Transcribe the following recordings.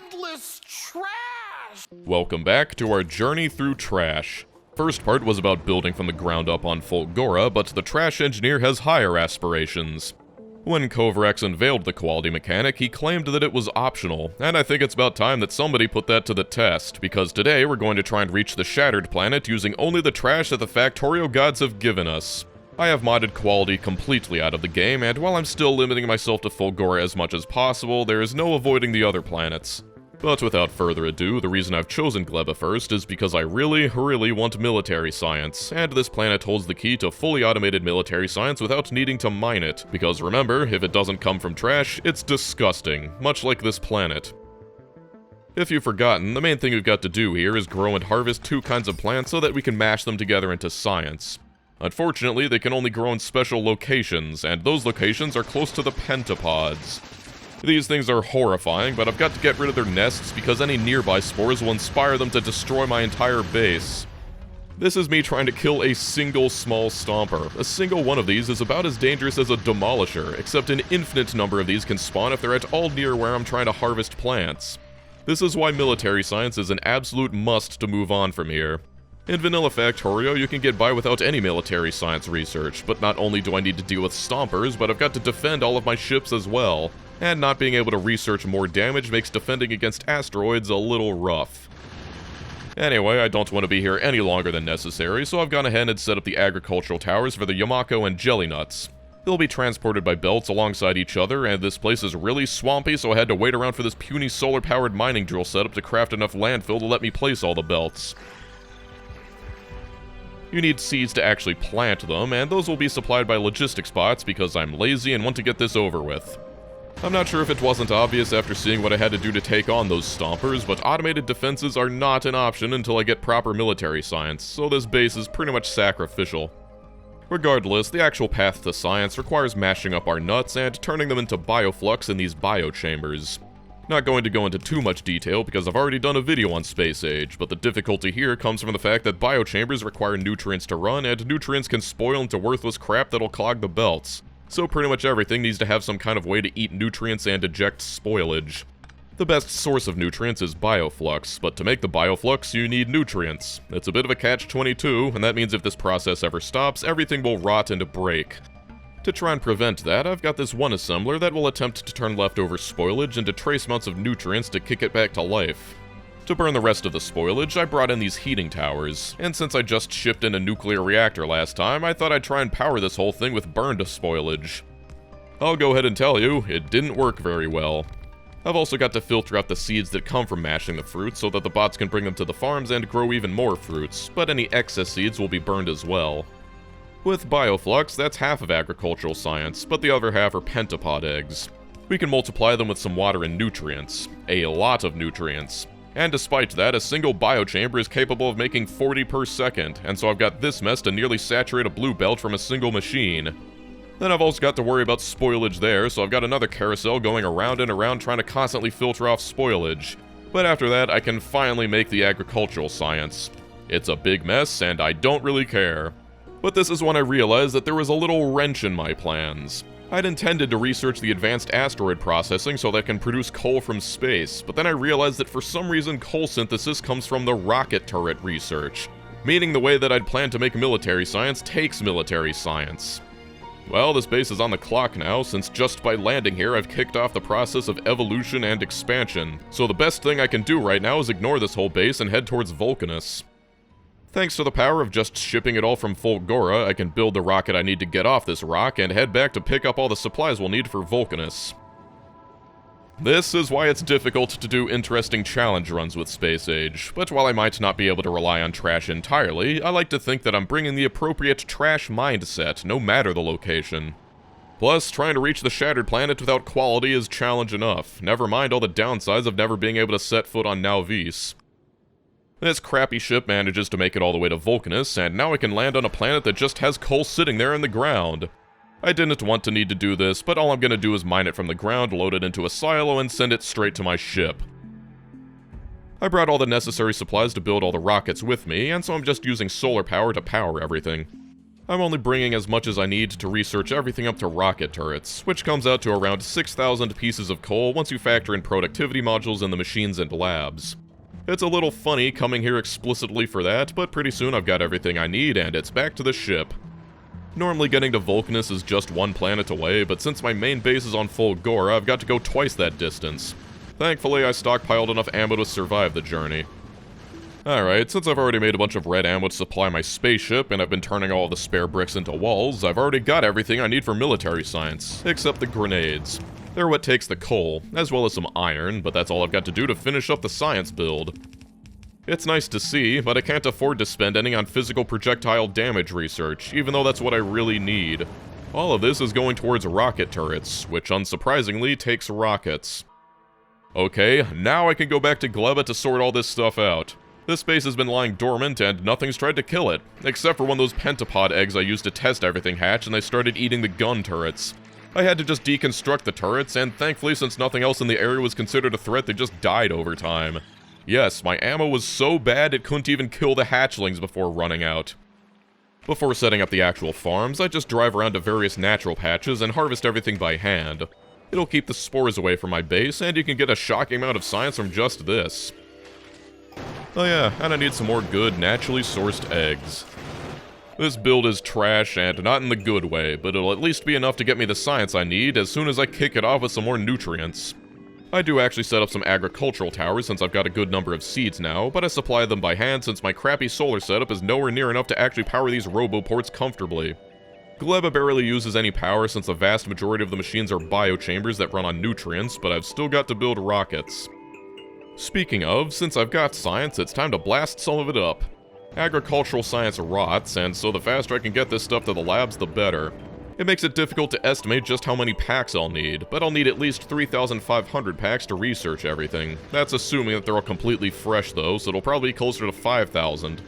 endless trash! Welcome back to our journey through trash. First part was about building from the ground up on Fulgora, but the trash engineer has higher aspirations. When Kovarex unveiled the quality mechanic, he claimed that it was optional, and I think it's about time that somebody put that to the test, because today we're going to try and reach the Shattered Planet using only the trash that the Factorio gods have given us. I have modded quality completely out of the game, and while I'm still limiting myself to Fulgora as much as possible, there is no avoiding the other planets. But without further ado, the reason I've chosen Gleba first is because I really want military science, and this planet holds the key to fully automated military science without needing to mine it, because remember, if it doesn't come from trash, it's disgusting, much like this planet. If you've forgotten, the main thing we've got to do here is grow and harvest two kinds of plants so that we can mash them together into science. Unfortunately, they can only grow in special locations, and those locations are close to the pentapods. These things are horrifying, but I've got to get rid of their nests because any nearby spores will inspire them to destroy my entire base. This is me trying to kill a single small stomper. A single one of these is about as dangerous as a demolisher, except an infinite number of these can spawn if they're at all near where I'm trying to harvest plants. This is why military science is an absolute must to move on from here. In vanilla Factorio, you can get by without any military science research, but not only do I need to deal with stompers, but I've got to defend all of my ships as well. And not being able to research more damage makes defending against asteroids a little rough. Anyway, I don't want to be here any longer than necessary, so I've gone ahead and set up the agricultural towers for the Yamako and Jelly Nuts. They'll be transported by belts alongside each other, and this place is really swampy, so I had to wait around for this puny solar-powered mining drill setup to craft enough landfill to let me place all the belts. You need seeds to actually plant them, and those will be supplied by logistics bots because I'm lazy and want to get this over with. I'm not sure if it wasn't obvious after seeing what I had to do to take on those stompers, but automated defenses are not an option until I get proper military science, so this base is pretty much sacrificial. Regardless, the actual path to science requires mashing up our nuts and turning them into bioflux in these biochambers. Not going to go into too much detail because I've already done a video on Space Age, but the difficulty here comes from the fact that biochambers require nutrients to run, and nutrients can spoil into worthless crap that'll clog the belts. So pretty much everything needs to have some kind of way to eat nutrients and eject spoilage. The best source of nutrients is bioflux, but to make the bioflux you need nutrients. It's a bit of a catch-22, and that means if this process ever stops, everything will rot and break. To try and prevent that, I've got this one assembler that will attempt to turn leftover spoilage into trace amounts of nutrients to kick it back to life. To burn the rest of the spoilage, I brought in these heating towers, and since I just shipped in a nuclear reactor last time, I thought I'd try and power this whole thing with burned spoilage. I'll go ahead and tell you, it didn't work very well. I've also got to filter out the seeds that come from mashing the fruits so that the bots can bring them to the farms and grow even more fruits, but any excess seeds will be burned as well. With bioflux, that's half of agricultural science, but the other half are pentapod eggs. We can multiply them with some water and nutrients. A lot of nutrients. And despite that, a single biochamber is capable of making 40 per second, and so I've got this mess to nearly saturate a blue belt from a single machine. Then I've also got to worry about spoilage there, so I've got another carousel going around and around trying to constantly filter off spoilage. But after that, I can finally make the agricultural science. It's a big mess, and I don't really care. But this is when I realized that there was a little wrench in my plans. I'd intended to research the advanced asteroid processing so that it can produce coal from space, but then I realized that for some reason coal synthesis comes from the rocket turret research, meaning the way that I'd planned to make military science takes military science. Well, this base is on the clock now, since just by landing here I've kicked off the process of evolution and expansion, so the best thing I can do right now is ignore this whole base and head towards Vulcanus. Thanks to the power of just shipping it all from Fulgora, I can build the rocket I need to get off this rock and head back to pick up all the supplies we'll need for Vulcanus. This is why it's difficult to do interesting challenge runs with Space Age, but while I might not be able to rely on trash entirely, I like to think that I'm bringing the appropriate trash mindset, no matter the location. Plus, trying to reach the Shattered Planet without quality is challenge enough, never mind all the downsides of never being able to set foot on Nauvis. This crappy ship manages to make it all the way to Vulcanus, and now I can land on a planet that just has coal sitting there in the ground. I didn't want to need to do this, but all I'm gonna do is mine it from the ground, load it into a silo, and send it straight to my ship. I brought all the necessary supplies to build all the rockets with me, and so I'm just using solar power to power everything. I'm only bringing as much as I need to research everything up to rocket turrets, which comes out to around 6,000 pieces of coal once you factor in productivity modules in the machines and labs. It's a little funny coming here explicitly for that, but pretty soon I've got everything I need and it's back to the ship. Normally getting to Vulcanus is just one planet away, but since my main base is on Fulgora, I've got to go twice that distance. Thankfully, I stockpiled enough ammo to survive the journey. Alright, since I've already made a bunch of red ammo to supply my spaceship, and I've been turning all the spare bricks into walls, I've already got everything I need for military science, except the grenades. They're what takes the coal, as well as some iron, but that's all I've got to do to finish up the science build. It's nice to see, but I can't afford to spend any on physical projectile damage research, even though that's what I really need. All of this is going towards rocket turrets, which unsurprisingly takes rockets. Okay, now I can go back to Gleba to sort all this stuff out. This base has been lying dormant and nothing's tried to kill it, except for when those pentapod eggs I used to test everything hatched and they started eating the gun turrets. I had to just deconstruct the turrets, and thankfully since nothing else in the area was considered a threat, they just died over time. Yes, my ammo was so bad it couldn't even kill the hatchlings before running out. Before setting up the actual farms, I just drive around to various natural patches and harvest everything by hand. It'll keep the spores away from my base, and you can get a shocking amount of science from just this. Oh yeah, and I need some more good, naturally sourced eggs. This build is trash, and not in the good way, but it'll at least be enough to get me the science I need as soon as I kick it off with some more nutrients. I do actually set up some agricultural towers since I've got a good number of seeds now, but I supply them by hand since my crappy solar setup is nowhere near enough to actually power these roboports comfortably. Gleba barely uses any power since the vast majority of the machines are biochambers that run on nutrients, but I've still got to build rockets. Speaking of, since I've got science, it's time to blast some of it up. Agricultural science rots, and so the faster I can get this stuff to the labs, the better. It makes it difficult to estimate just how many packs I'll need, but I'll need at least 3,500 packs to research everything. That's assuming that they're all completely fresh though, so it'll probably be closer to 5,000.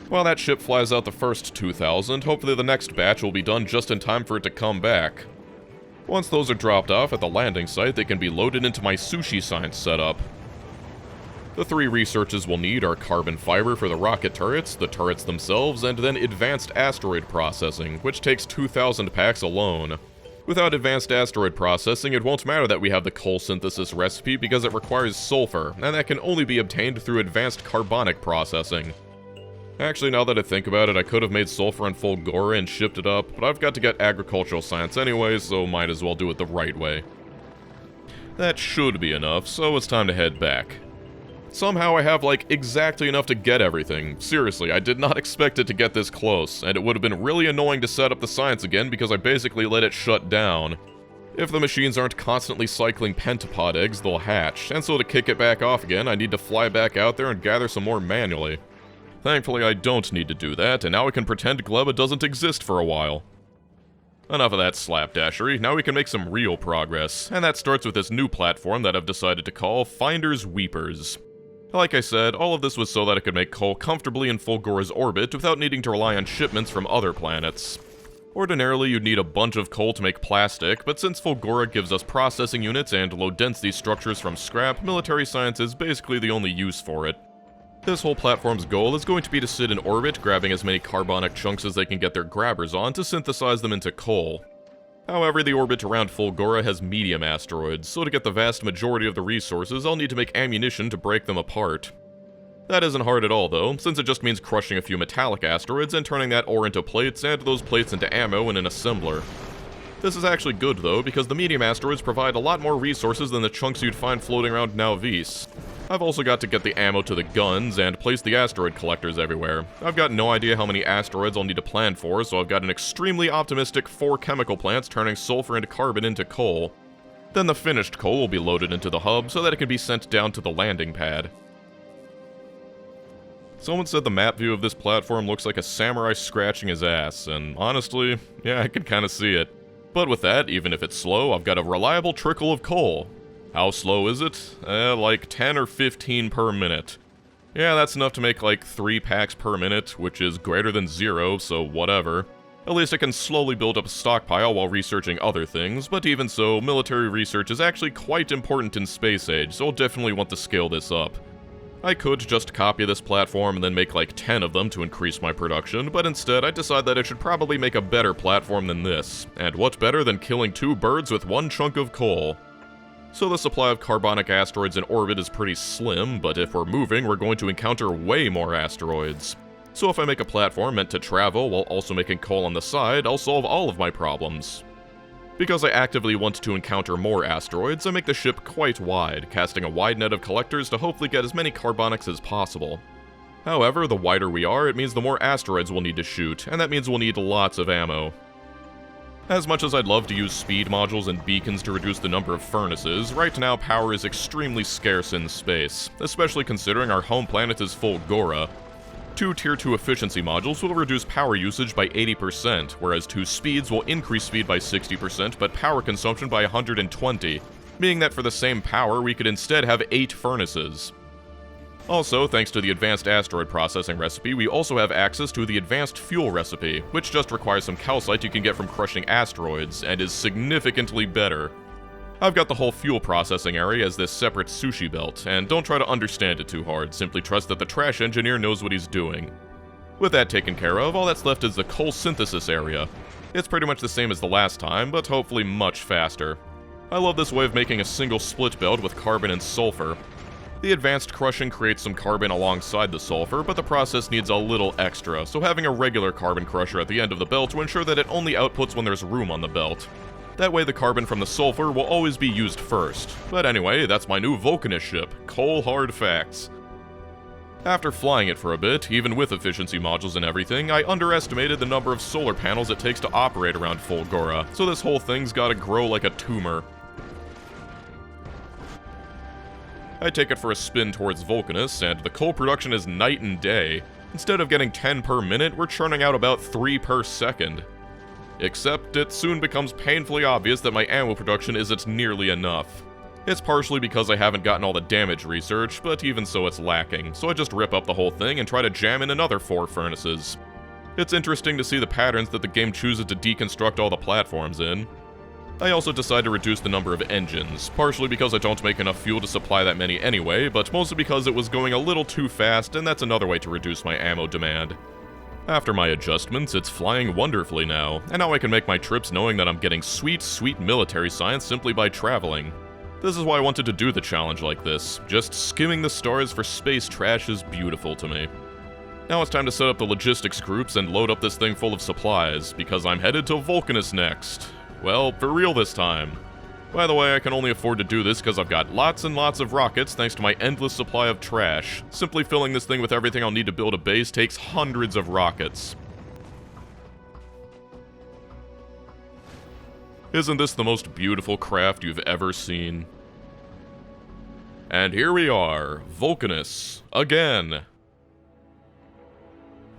While that ship flies out the first 2,000, hopefully the next batch will be done just in time for it to come back. Once those are dropped off at the landing site, they can be loaded into my sushi science setup. The three researches we'll need are carbon fiber for the rocket turrets, the turrets themselves, and then advanced asteroid processing, which takes 2,000 packs alone. Without advanced asteroid processing, it won't matter that we have the coal synthesis recipe because it requires sulfur, and that can only be obtained through advanced carbonic processing. Actually, now that I think about it, I could have made sulfur in Fulgora and shipped it up, but I've got to get agricultural science anyway, so might as well do it the right way. That should be enough, so it's time to head back. Somehow I have, like, exactly enough to get everything. Seriously, I did not expect it to get this close, and it would have been really annoying to set up the science again because I basically let it shut down. If the machines aren't constantly cycling pentapod eggs, they'll hatch, and so to kick it back off again, I need to fly back out there and gather some more manually. Thankfully, I don't need to do that, and now I can pretend Gleba doesn't exist for a while. Enough of that slapdashery, now we can make some real progress, and that starts with this new platform that I've decided to call Finders Weepers. Like I said, all of this was so that I could make coal comfortably in Fulgora's orbit without needing to rely on shipments from other planets. Ordinarily, you'd need a bunch of coal to make plastic, but since Fulgora gives us processing units and low-density structures from scrap, military science is basically the only use for it. This whole platform's goal is going to be to sit in orbit, grabbing as many carbonic chunks as they can get their grabbers on to synthesize them into coal. However, the orbit around Fulgora has medium asteroids, so to get the vast majority of the resources, I'll need to make ammunition to break them apart. That isn't hard at all, though, since it just means crushing a few metallic asteroids and turning that ore into plates and those plates into ammo in an assembler. This is actually good, though, because the medium asteroids provide a lot more resources than the chunks you'd find floating around Nauvis. I've also got to get the ammo to the guns and place the asteroid collectors everywhere. I've got no idea how many asteroids I'll need to plan for, so I've got an extremely optimistic 4 chemical plants turning sulfur and carbon into coal. Then the finished coal will be loaded into the hub so that it can be sent down to the landing pad. Someone said the map view of this platform looks like a samurai scratching his ass, and honestly, yeah, I can kinda see it. But with that, even if it's slow, I've got a reliable trickle of coal. How slow is it? Like 10 or 15 per minute. Yeah, that's enough to make like 3 packs per minute, which is greater than 0, so whatever. At least I can slowly build up a stockpile while researching other things, but even so, military research is actually quite important in Space Age, so I'll definitely want to scale this up. I could just copy this platform and then make like 10 of them to increase my production, but instead I decided that I should probably make a better platform than this, and what better than killing 2 birds with 1 chunk of coal? So the supply of carbonic asteroids in orbit is pretty slim, but if we're moving, we're going to encounter way more asteroids. So if I make a platform meant to travel while also making coal on the side, I'll solve all of my problems. Because I actively want to encounter more asteroids, I make the ship quite wide, casting a wide net of collectors to hopefully get as many carbonics as possible. However, the wider we are, it means the more asteroids we'll need to shoot, and that means we'll need lots of ammo. As much as I'd love to use speed modules and beacons to reduce the number of furnaces, right now power is extremely scarce in space, especially considering our home planet is Fulgora. 2 Tier 2 efficiency modules will reduce power usage by 80%, whereas 2 speeds will increase speed by 60% but power consumption by 120, meaning that for the same power we could instead have 8 furnaces. Also, thanks to the advanced asteroid processing recipe, we also have access to the advanced fuel recipe, which just requires some calcite you can get from crushing asteroids, and is significantly better. I've got the whole fuel processing area as this separate sushi belt, and don't try to understand it too hard, simply trust that the trash engineer knows what he's doing. With that taken care of, all that's left is the coal synthesis area. It's pretty much the same as the last time, but hopefully much faster. I love this way of making a single split belt with carbon and sulfur. The advanced crushing creates some carbon alongside the sulfur, but the process needs a little extra, so having a regular carbon crusher at the end of the belt will ensure that it only outputs when there's room on the belt. That way the carbon from the sulfur will always be used first. But anyway, that's my new Vulcanus ship, coal hard facts. After flying it for a bit, even with efficiency modules and everything, I underestimated the number of solar panels it takes to operate around Fulgora, so this whole thing's gotta grow like a tumor. I take it for a spin towards Vulcanus, and the coal production is night and day. Instead of getting 10 per minute, we're churning out about 3 per second. Except it soon becomes painfully obvious that my ammo production isn't nearly enough. It's partially because I haven't gotten all the damage research, but even so it's lacking, so I just rip up the whole thing and try to jam in another 4 furnaces. It's interesting to see the patterns that the game chooses to deconstruct all the platforms in. I also decide to reduce the number of engines, partially because I don't make enough fuel to supply that many anyway, but mostly because it was going a little too fast, and that's another way to reduce my ammo demand. After my adjustments, it's flying wonderfully now, and now I can make my trips knowing that I'm getting sweet, sweet military science simply by traveling. This is why I wanted to do the challenge like this. Just skimming the stars for space trash is beautiful to me. Now it's time to set up the logistics groups and load up this thing full of supplies, because I'm headed to Vulcanus next. Well, for real this time. By the way, I can only afford to do this because I've got lots and lots of rockets thanks to my endless supply of trash. Simply filling this thing with everything I'll need to build a base takes hundreds of rockets. Isn't this the most beautiful craft you've ever seen? And here we are, Vulcanus, again!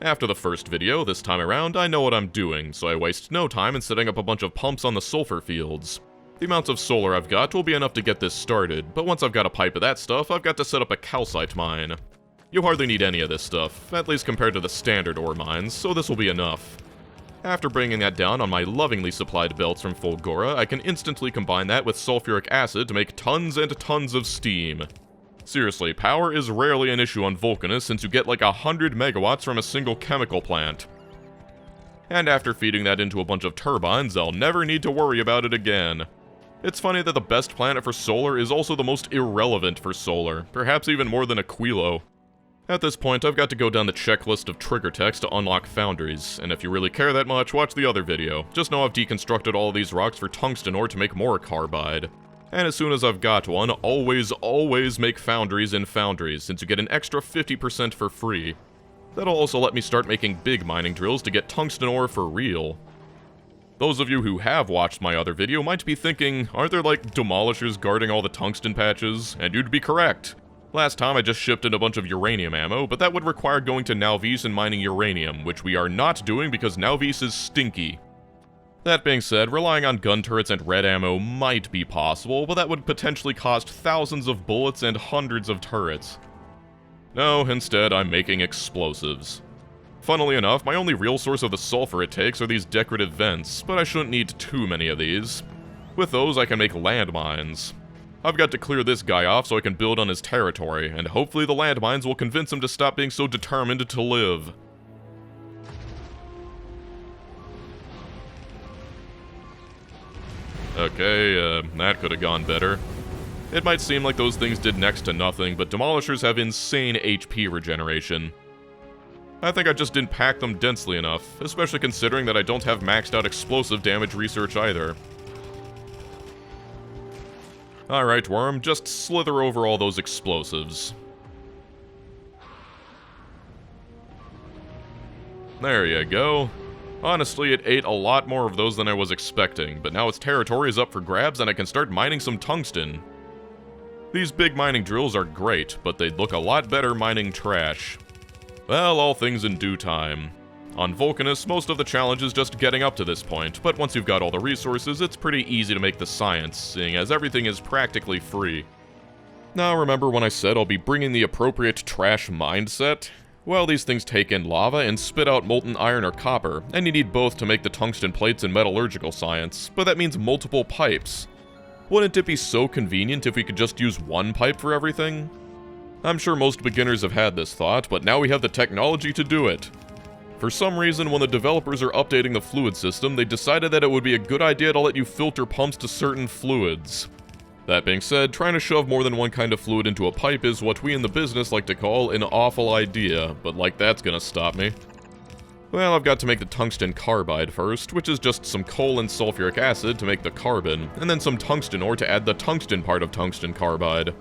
After the first video, this time around, I know what I'm doing, so I waste no time in setting up a bunch of pumps on the sulfur fields. The amount of solar I've got will be enough to get this started, but once I've got a pipe of that stuff, I've got to set up a calcite mine. You hardly need any of this stuff, at least compared to the standard ore mines, so this will be enough. After bringing that down on my lovingly supplied belts from Fulgora, I can instantly combine that with sulfuric acid to make tons and tons of steam. Seriously, power is rarely an issue on Vulcanus since you get like 100 megawatts from a single chemical plant. And after feeding that into a bunch of turbines, I'll never need to worry about it again. It's funny that the best planet for solar is also the most irrelevant for solar, perhaps even more than Aquilo. At this point, I've got to go down the checklist of trigger text to unlock foundries, and if you really care that much, watch the other video. Just know I've deconstructed all of these rocks for tungsten ore to make more carbide. And as soon as I've got one, always make foundries in foundries, since you get an extra 50% for free. That'll also let me start making big mining drills to get tungsten ore for real. Those of you who have watched my other video might be thinking, aren't there like demolishers guarding all the tungsten patches? And you'd be correct. Last time I just shipped in a bunch of uranium ammo, but that would require going to Nauvis and mining uranium, which we are not doing because Nauvis is stinky. That being said, relying on gun turrets and red ammo might be possible, but that would potentially cost thousands of bullets and hundreds of turrets. No, instead I'm making explosives. Funnily enough, my only real source of the sulfur it takes are these decorative vents, but I shouldn't need too many of these. With those, I can make landmines. I've got to clear this guy off so I can build on his territory, and hopefully the landmines will convince him to stop being so determined to live. Okay, that could have gone better. It might seem like those things did next to nothing, but demolishers have insane HP regeneration. I think I just didn't pack them densely enough, especially considering that I don't have maxed out explosive damage research either. Alright, Worm, just slither over all those explosives. There you go. Honestly, it ate a lot more of those than I was expecting, but now its territory is up for grabs and I can start mining some tungsten. These big mining drills are great, but they'd look a lot better mining trash. Well, all things in due time. On Vulcanus, most of the challenge is just getting up to this point, but once you've got all the resources, it's pretty easy to make the science, seeing as everything is practically free. Now, remember when I said I'll be bringing the appropriate trash mindset? Well, these things take in lava and spit out molten iron or copper, and you need both to make the tungsten plates in metallurgical science, but that means multiple pipes. Wouldn't it be so convenient if we could just use one pipe for everything? I'm sure most beginners have had this thought, but now we have the technology to do it. For some reason, when the developers are updating the fluid system, they decided that it would be a good idea to let you filter pumps to certain fluids. That being said, trying to shove more than one kind of fluid into a pipe is what we in the business like to call an awful idea, but like that's gonna stop me. Well, I've got to make the tungsten carbide first, which is just some coal and sulfuric acid to make the carbon, and then some tungsten ore to add the tungsten part of tungsten carbide.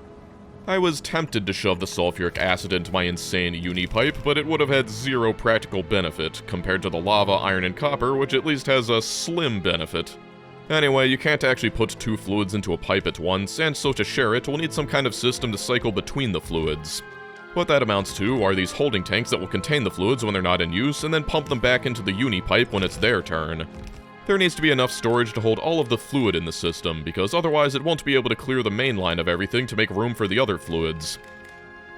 I was tempted to shove the sulfuric acid into my insane uni-pipe, but it would have had zero practical benefit, compared to the lava, iron, and copper, which at least has a slim benefit. Anyway, you can't actually put two fluids into a pipe at once, and so to share it, we'll need some kind of system to cycle between the fluids. What that amounts to are these holding tanks that will contain the fluids when they're not in use, and then pump them back into the uni-pipe when it's their turn. There needs to be enough storage to hold all of the fluid in the system, because otherwise it won't be able to clear the main line of everything to make room for the other fluids.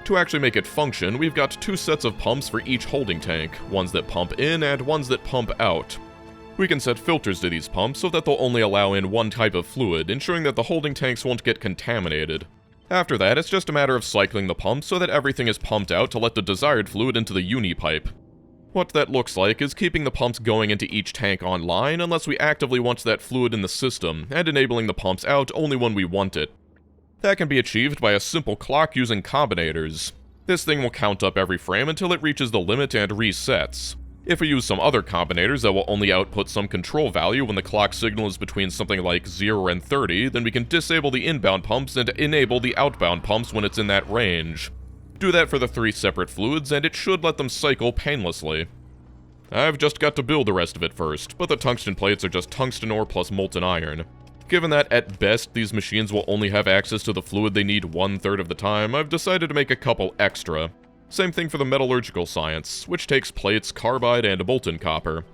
To actually make it function, we've got two sets of pumps for each holding tank, ones that pump in and ones that pump out. We can set filters to these pumps so that they'll only allow in one type of fluid, ensuring that the holding tanks won't get contaminated. After that, it's just a matter of cycling the pumps so that everything is pumped out to let the desired fluid into the uni-pipe. What that looks like is keeping the pumps going into each tank online unless we actively want that fluid in the system, and enabling the pumps out only when we want it. That can be achieved by a simple clock using combinators. This thing will count up every frame until it reaches the limit and resets. If we use some other combinators that will only output some control value when the clock signal is between something like 0 and 30, then we can disable the inbound pumps and enable the outbound pumps when it's in that range. Do that for the three separate fluids, and it should let them cycle painlessly. I've just got to build the rest of it first, but the tungsten plates are just tungsten ore plus molten iron. Given that, at best, these machines will only have access to the fluid they need 1/3 of the time, I've decided to make a couple extra. Same thing for the metallurgical science, which takes plates, carbide, and molten copper.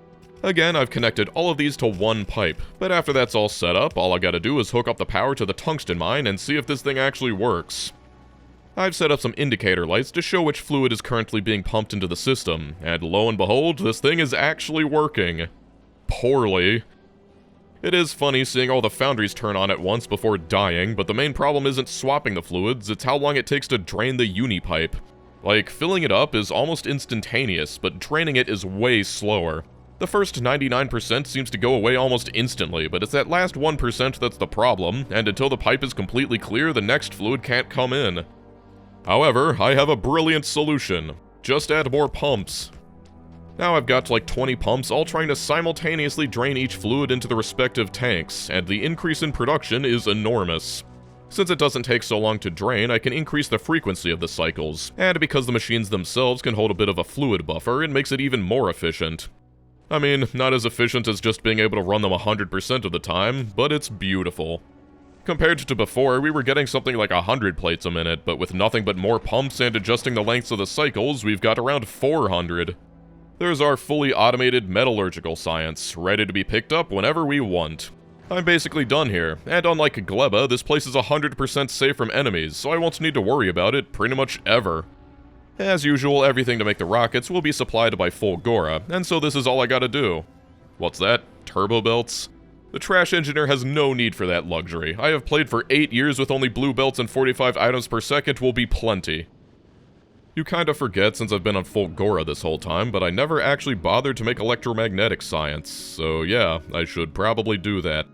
Again, I've connected all of these to one pipe, but after that's all set up, all I gotta do is hook up the power to the tungsten mine and see if this thing actually works. I've set up some indicator lights to show which fluid is currently being pumped into the system, and lo and behold, this thing is actually working. Poorly. It is funny seeing all the foundries turn on at once before dying, but the main problem isn't swapping the fluids, it's how long it takes to drain the uni-pipe. Like, filling it up is almost instantaneous, but draining it is way slower. The first 99% seems to go away almost instantly, but it's that last 1% that's the problem, and until the pipe is completely clear, the next fluid can't come in. However, I have a brilliant solution. Just add more pumps. Now I've got like 20 pumps all trying to simultaneously drain each fluid into the respective tanks, and the increase in production is enormous. Since it doesn't take so long to drain, I can increase the frequency of the cycles, and because the machines themselves can hold a bit of a fluid buffer, it makes it even more efficient. I mean, not as efficient as just being able to run them 100% of the time, but it's beautiful. Compared to before, we were getting something like 100 plates a minute, but with nothing but more pumps and adjusting the lengths of the cycles, we've got around 400. There's our fully automated metallurgical science, ready to be picked up whenever we want. I'm basically done here, and unlike Gleba, this place is 100% safe from enemies, so I won't need to worry about it pretty much ever. As usual, everything to make the rockets will be supplied by Fulgora, and so this is all I gotta do. What's that? Turbo belts? The trash engineer has no need for that luxury. I have played for 8 years with only blue belts and 45 items per second will be plenty. You kinda forget since I've been on Fulgora this whole time, but I never actually bothered to make electromagnetic science, so yeah, I should probably do that.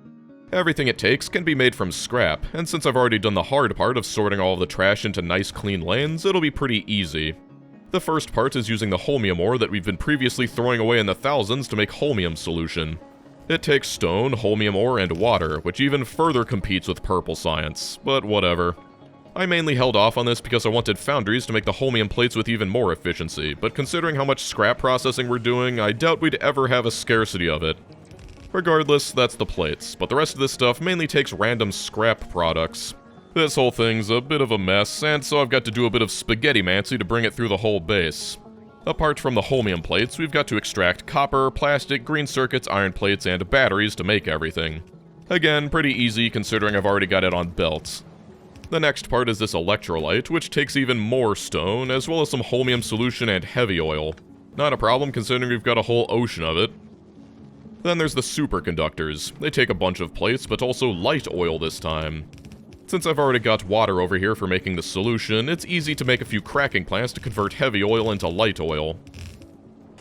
Everything it takes can be made from scrap, and since I've already done the hard part of sorting all of the trash into nice clean lanes, it'll be pretty easy. The first part is using the holmium ore that we've been previously throwing away in the thousands to make holmium solution. It takes stone, holmium ore, and water, which even further competes with purple science, but whatever. I mainly held off on this because I wanted foundries to make the holmium plates with even more efficiency, but considering how much scrap processing we're doing, I doubt we'd ever have a scarcity of it. Regardless, that's the plates, but the rest of this stuff mainly takes random scrap products. This whole thing's a bit of a mess, and so I've got to do a bit of spaghetti-mancy to bring it through the whole base. Apart from the holmium plates, we've got to extract copper, plastic, green circuits, iron plates, and batteries to make everything. Again, pretty easy considering I've already got it on belts. The next part is this electrolyte, which takes even more stone, as well as some holmium solution and heavy oil. Not a problem considering we've got a whole ocean of it. Then there's the superconductors. They take a bunch of plates, but also light oil this time. Since I've already got water over here for making the solution, it's easy to make a few cracking plants to convert heavy oil into light oil.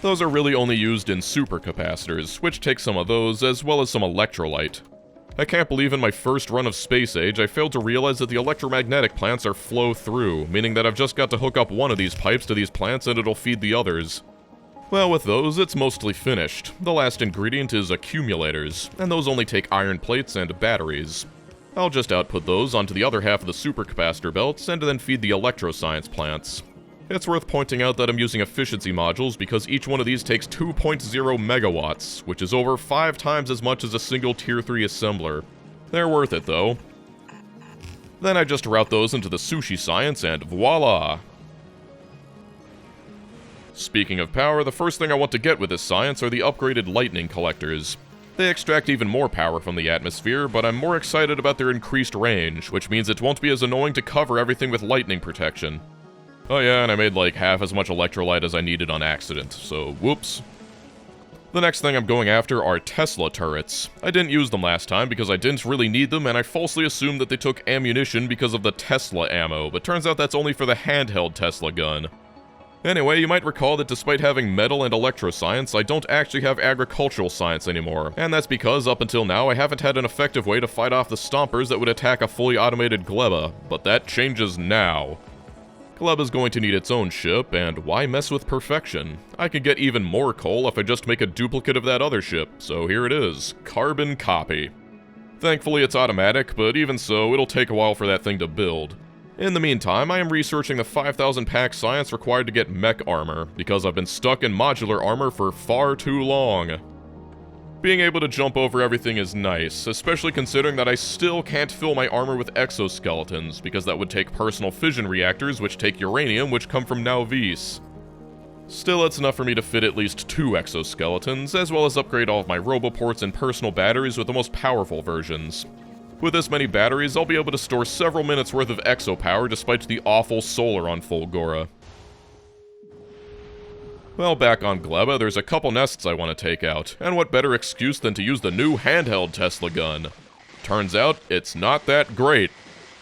Those are really only used in supercapacitors, which take some of those, as well as some electrolyte. I can't believe in my first run of Space Age I failed to realize that the electromagnetic plants are flow-through, meaning that I've just got to hook up one of these pipes to these plants and it'll feed the others. Well, with those, it's mostly finished. The last ingredient is accumulators, and those only take iron plates and batteries. I'll just output those onto the other half of the supercapacitor belts and then feed the electroscience plants. It's worth pointing out that I'm using efficiency modules because each one of these takes 2.0 megawatts, which is over 5 times as much as a single Tier 3 assembler. They're worth it though. Then I just route those into the sushi science and voila! Speaking of power, the first thing I want to get with this science are the upgraded lightning collectors. They extract even more power from the atmosphere, but I'm more excited about their increased range, which means it won't be as annoying to cover everything with lightning protection. Oh yeah, and I made like half as much electrolyte as I needed on accident, so whoops. The next thing I'm going after are Tesla turrets. I didn't use them last time because I didn't really need them, and I falsely assumed that they took ammunition because of the Tesla ammo, but turns out that's only for the handheld Tesla gun. Anyway, you might recall that despite having metal and electroscience, I don't actually have agricultural science anymore, and that's because up until now I haven't had an effective way to fight off the stompers that would attack a fully automated Gleba, but that changes now. Gleba's going to need its own ship, and why mess with perfection? I could get even more coal if I just make a duplicate of that other ship, so here it is, carbon copy. Thankfully it's automatic, but even so, it'll take a while for that thing to build. In the meantime, I am researching the 5,000 pack science required to get mech armor, because I've been stuck in modular armor for far too long. Being able to jump over everything is nice, especially considering that I still can't fill my armor with exoskeletons, because that would take personal fission reactors which take uranium which come from Nauvis. Still, it's enough for me to fit at least 2 exoskeletons, as well as upgrade all of my roboports and personal batteries with the most powerful versions. With this many batteries, I'll be able to store several minutes worth of exo power despite the awful solar on Fulgora. Well, back on Gleba, there's a couple nests I want to take out, and what better excuse than to use the new handheld Tesla gun. Turns out, it's not that great.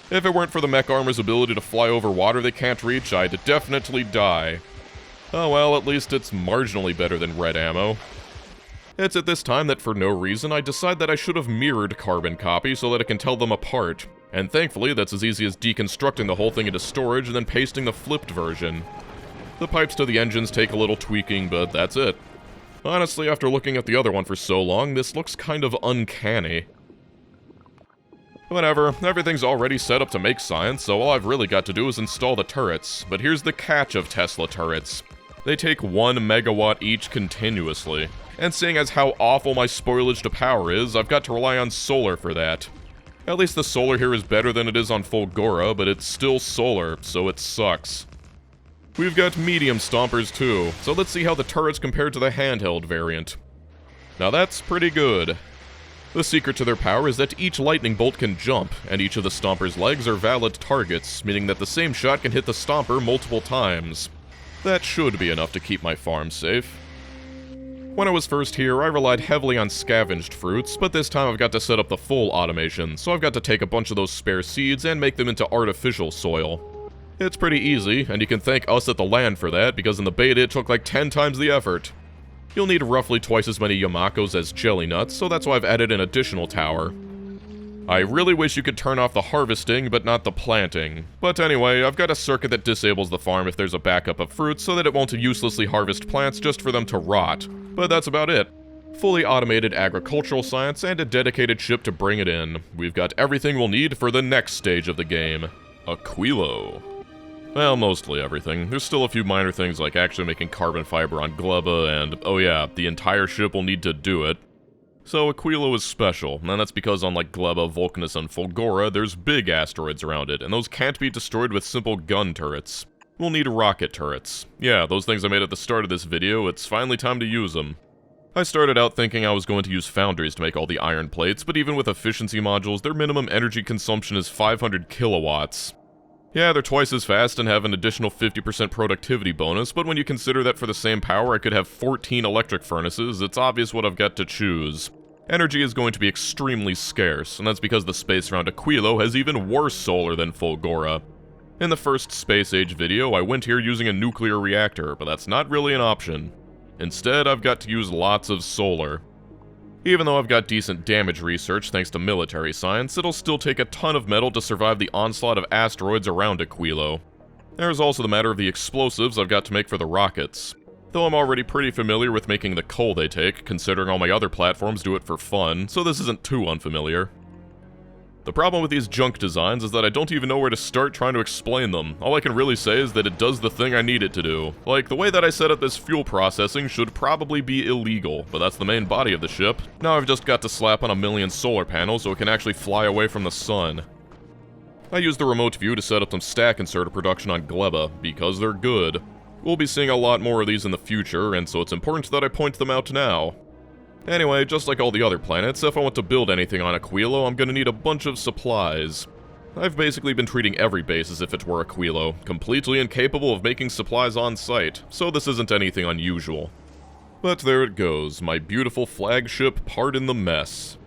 If it weren't for the mech armor's ability to fly over water they can't reach, I'd definitely die. Oh well, at least it's marginally better than red ammo. It's at this time that for no reason I decide that I should have mirrored carbon copy so that I can tell them apart. And thankfully that's as easy as deconstructing the whole thing into storage and then pasting the flipped version. The pipes to the engines take a little tweaking, but that's it. Honestly, after looking at the other one for so long, this looks kind of uncanny. Whatever, everything's already set up to make science, so all I've really got to do is install the turrets. But here's the catch of Tesla turrets. They take 1 megawatt each continuously. And seeing as how awful my spoilage to power is, I've got to rely on solar for that. At least the solar here is better than it is on Fulgora, but it's still solar, so it sucks. We've got medium stompers too, so let's see how the turrets compare to the handheld variant. Now that's pretty good. The secret to their power is that each lightning bolt can jump, and each of the stomper's legs are valid targets, meaning that the same shot can hit the stomper multiple times. That should be enough to keep my farm safe. When I was first here, I relied heavily on scavenged fruits, but this time I've got to set up the full automation, so I've got to take a bunch of those spare seeds and make them into artificial soil. It's pretty easy, and you can thank us at the land for that, because in the beta it took like 10 times the effort. You'll need roughly twice as many Yamakos as jelly nuts, so that's why I've added an additional tower. I really wish you could turn off the harvesting, but not the planting. But anyway, I've got a circuit that disables the farm if there's a backup of fruits so that it won't uselessly harvest plants just for them to rot. But that's about it. Fully automated agricultural science and a dedicated ship to bring it in. We've got everything we'll need for the next stage of the game. Aquilo. Well, mostly everything. There's still a few minor things like actually making carbon fiber on Gleba, and oh yeah, the entire ship will need to do it. So Aquilo is special, and that's because unlike Gleba, Vulcanus, and Fulgora, there's big asteroids around it, and those can't be destroyed with simple gun turrets. We'll need rocket turrets. Yeah, those things I made at the start of this video, it's finally time to use them. I started out thinking I was going to use foundries to make all the iron plates, but even with efficiency modules, their minimum energy consumption is 500 kilowatts. Yeah, they're twice as fast and have an additional 50% productivity bonus, but when you consider that for the same power I could have 14 electric furnaces, it's obvious what I've got to choose. Energy is going to be extremely scarce, and that's because the space around Aquilo has even worse solar than Fulgora. In the first Space Age video, I went here using a nuclear reactor, but that's not really an option. Instead, I've got to use lots of solar. Even though I've got decent damage research thanks to military science, it'll still take a ton of metal to survive the onslaught of asteroids around Aquilo. There's also the matter of the explosives I've got to make for the rockets. Though I'm already pretty familiar with making the coal they take, considering all my other platforms do it for fun, so this isn't too unfamiliar. The problem with these junk designs is that I don't even know where to start trying to explain them. All I can really say is that it does the thing I need it to do. Like, the way that I set up this fuel processing should probably be illegal, but that's the main body of the ship. Now I've just got to slap on 1,000,000 solar panels so it can actually fly away from the sun. I used the remote view to set up some stack inserter production on Gleba, because they're good. We'll be seeing a lot more of these in the future, and so it's important that I point them out now. Anyway, just like all the other planets, if I want to build anything on Aquilo, I'm gonna need a bunch of supplies. I've basically been treating every base as if it were Aquilo, completely incapable of making supplies on site, so this isn't anything unusual. But there it goes, my beautiful flagship pardon the mess.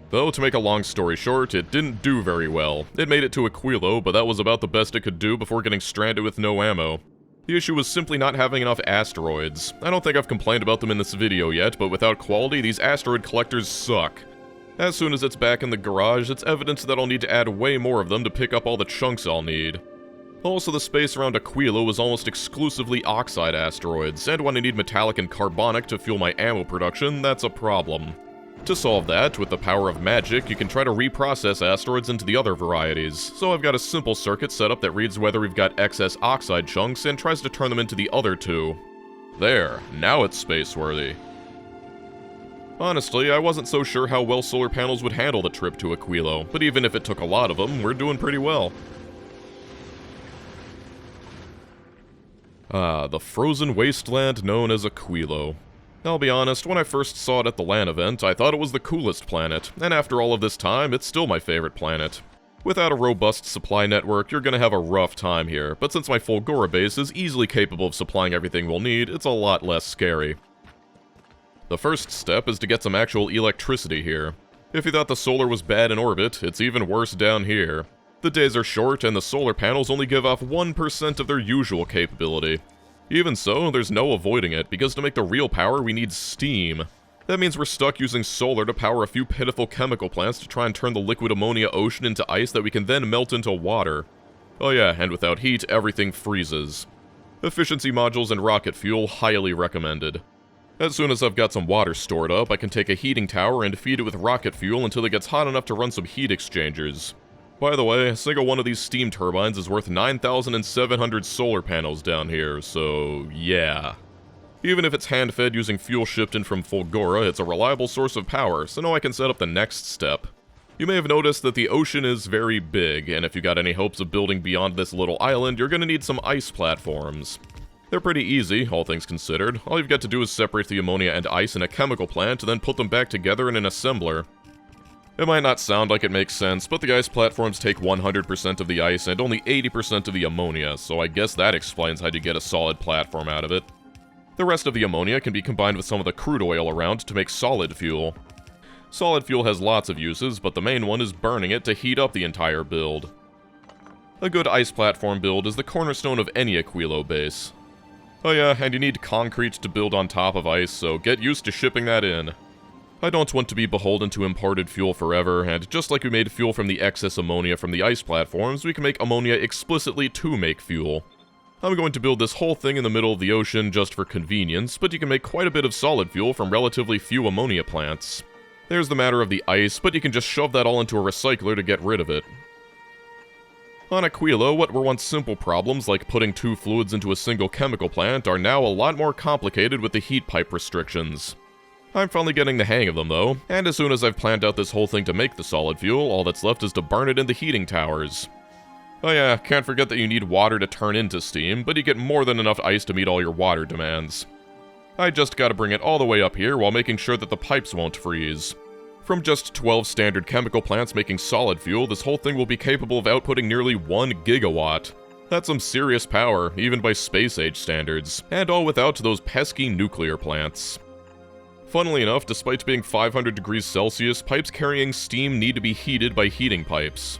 Though, to make a long story short, it didn't do very well. It made it to Aquilo, but that was about the best it could do before getting stranded with no ammo. The issue was simply not having enough asteroids. I don't think I've complained about them in this video yet, but without quality, these asteroid collectors suck. As soon as it's back in the garage, it's evident that I'll need to add way more of them to pick up all the chunks I'll need. Also, the space around Aquilo is almost exclusively oxide asteroids, and when I need metallic and carbonic to fuel my ammo production, that's a problem. To solve that, with the power of magic, you can try to reprocess asteroids into the other varieties, so I've got a simple circuit set up that reads whether we've got excess oxide chunks and tries to turn them into the other two. There, now it's space-worthy. Honestly, I wasn't so sure how well solar panels would handle the trip to Aquilo, but even if it took a lot of them, we're doing pretty well. Ah, the frozen wasteland known as Aquilo. I'll be honest, when I first saw it at the LAN event, I thought it was the coolest planet, and after all of this time, it's still my favorite planet. Without a robust supply network, you're gonna have a rough time here, but since my Fulgora base is easily capable of supplying everything we'll need, it's a lot less scary. The first step is to get some actual electricity here. If you thought the solar was bad in orbit, it's even worse down here. The days are short, and the solar panels only give off 1% of their usual capability. Even so, there's no avoiding it, because to make the real power, we need steam. That means we're stuck using solar to power a few pitiful chemical plants to try and turn the liquid ammonia ocean into ice that we can then melt into water. Oh yeah, and without heat, everything freezes. Efficiency modules and rocket fuel, highly recommended. As soon as I've got some water stored up, I can take a heating tower and feed it with rocket fuel until it gets hot enough to run some heat exchangers. By the way, a single one of these steam turbines is worth 9,700 solar panels down here, so yeah. Even if it's hand-fed using fuel shipped in from Fulgora, it's a reliable source of power, so now I can set up the next step. You may have noticed that the ocean is very big, and if you got any hopes of building beyond this little island, you're gonna need some ice platforms. They're pretty easy, all things considered. All you've got to do is separate the ammonia and ice in a chemical plant, and then put them back together in an assembler. It might not sound like it makes sense, but the ice platforms take 100% of the ice and only 80% of the ammonia, so I guess that explains how you get a solid platform out of it. The rest of the ammonia can be combined with some of the crude oil around to make solid fuel. Solid fuel has lots of uses, but the main one is burning it to heat up the entire build. A good ice platform build is the cornerstone of any Aquilo base. Oh yeah, and you need concrete to build on top of ice, so get used to shipping that in. I don't want to be beholden to imported fuel forever, and just like we made fuel from the excess ammonia from the ice platforms, we can make ammonia explicitly to make fuel. I'm going to build this whole thing in the middle of the ocean just for convenience, but you can make quite a bit of solid fuel from relatively few ammonia plants. There's the matter of the ice, but you can just shove that all into a recycler to get rid of it. On Aquilo, what were once simple problems like putting two fluids into a single chemical plant are now a lot more complicated with the heat pipe restrictions. I'm finally getting the hang of them though, and as soon as I've planned out this whole thing to make the solid fuel, all that's left is to burn it in the heating towers. Oh yeah, can't forget that you need water to turn into steam, but you get more than enough ice to meet all your water demands. I just gotta bring it all the way up here while making sure that the pipes won't freeze. From just 12 standard chemical plants making solid fuel, this whole thing will be capable of outputting nearly 1 gigawatt. That's some serious power, even by space age standards, and all without those pesky nuclear plants. Funnily enough, despite being 500 degrees Celsius, pipes carrying steam need to be heated by heating pipes.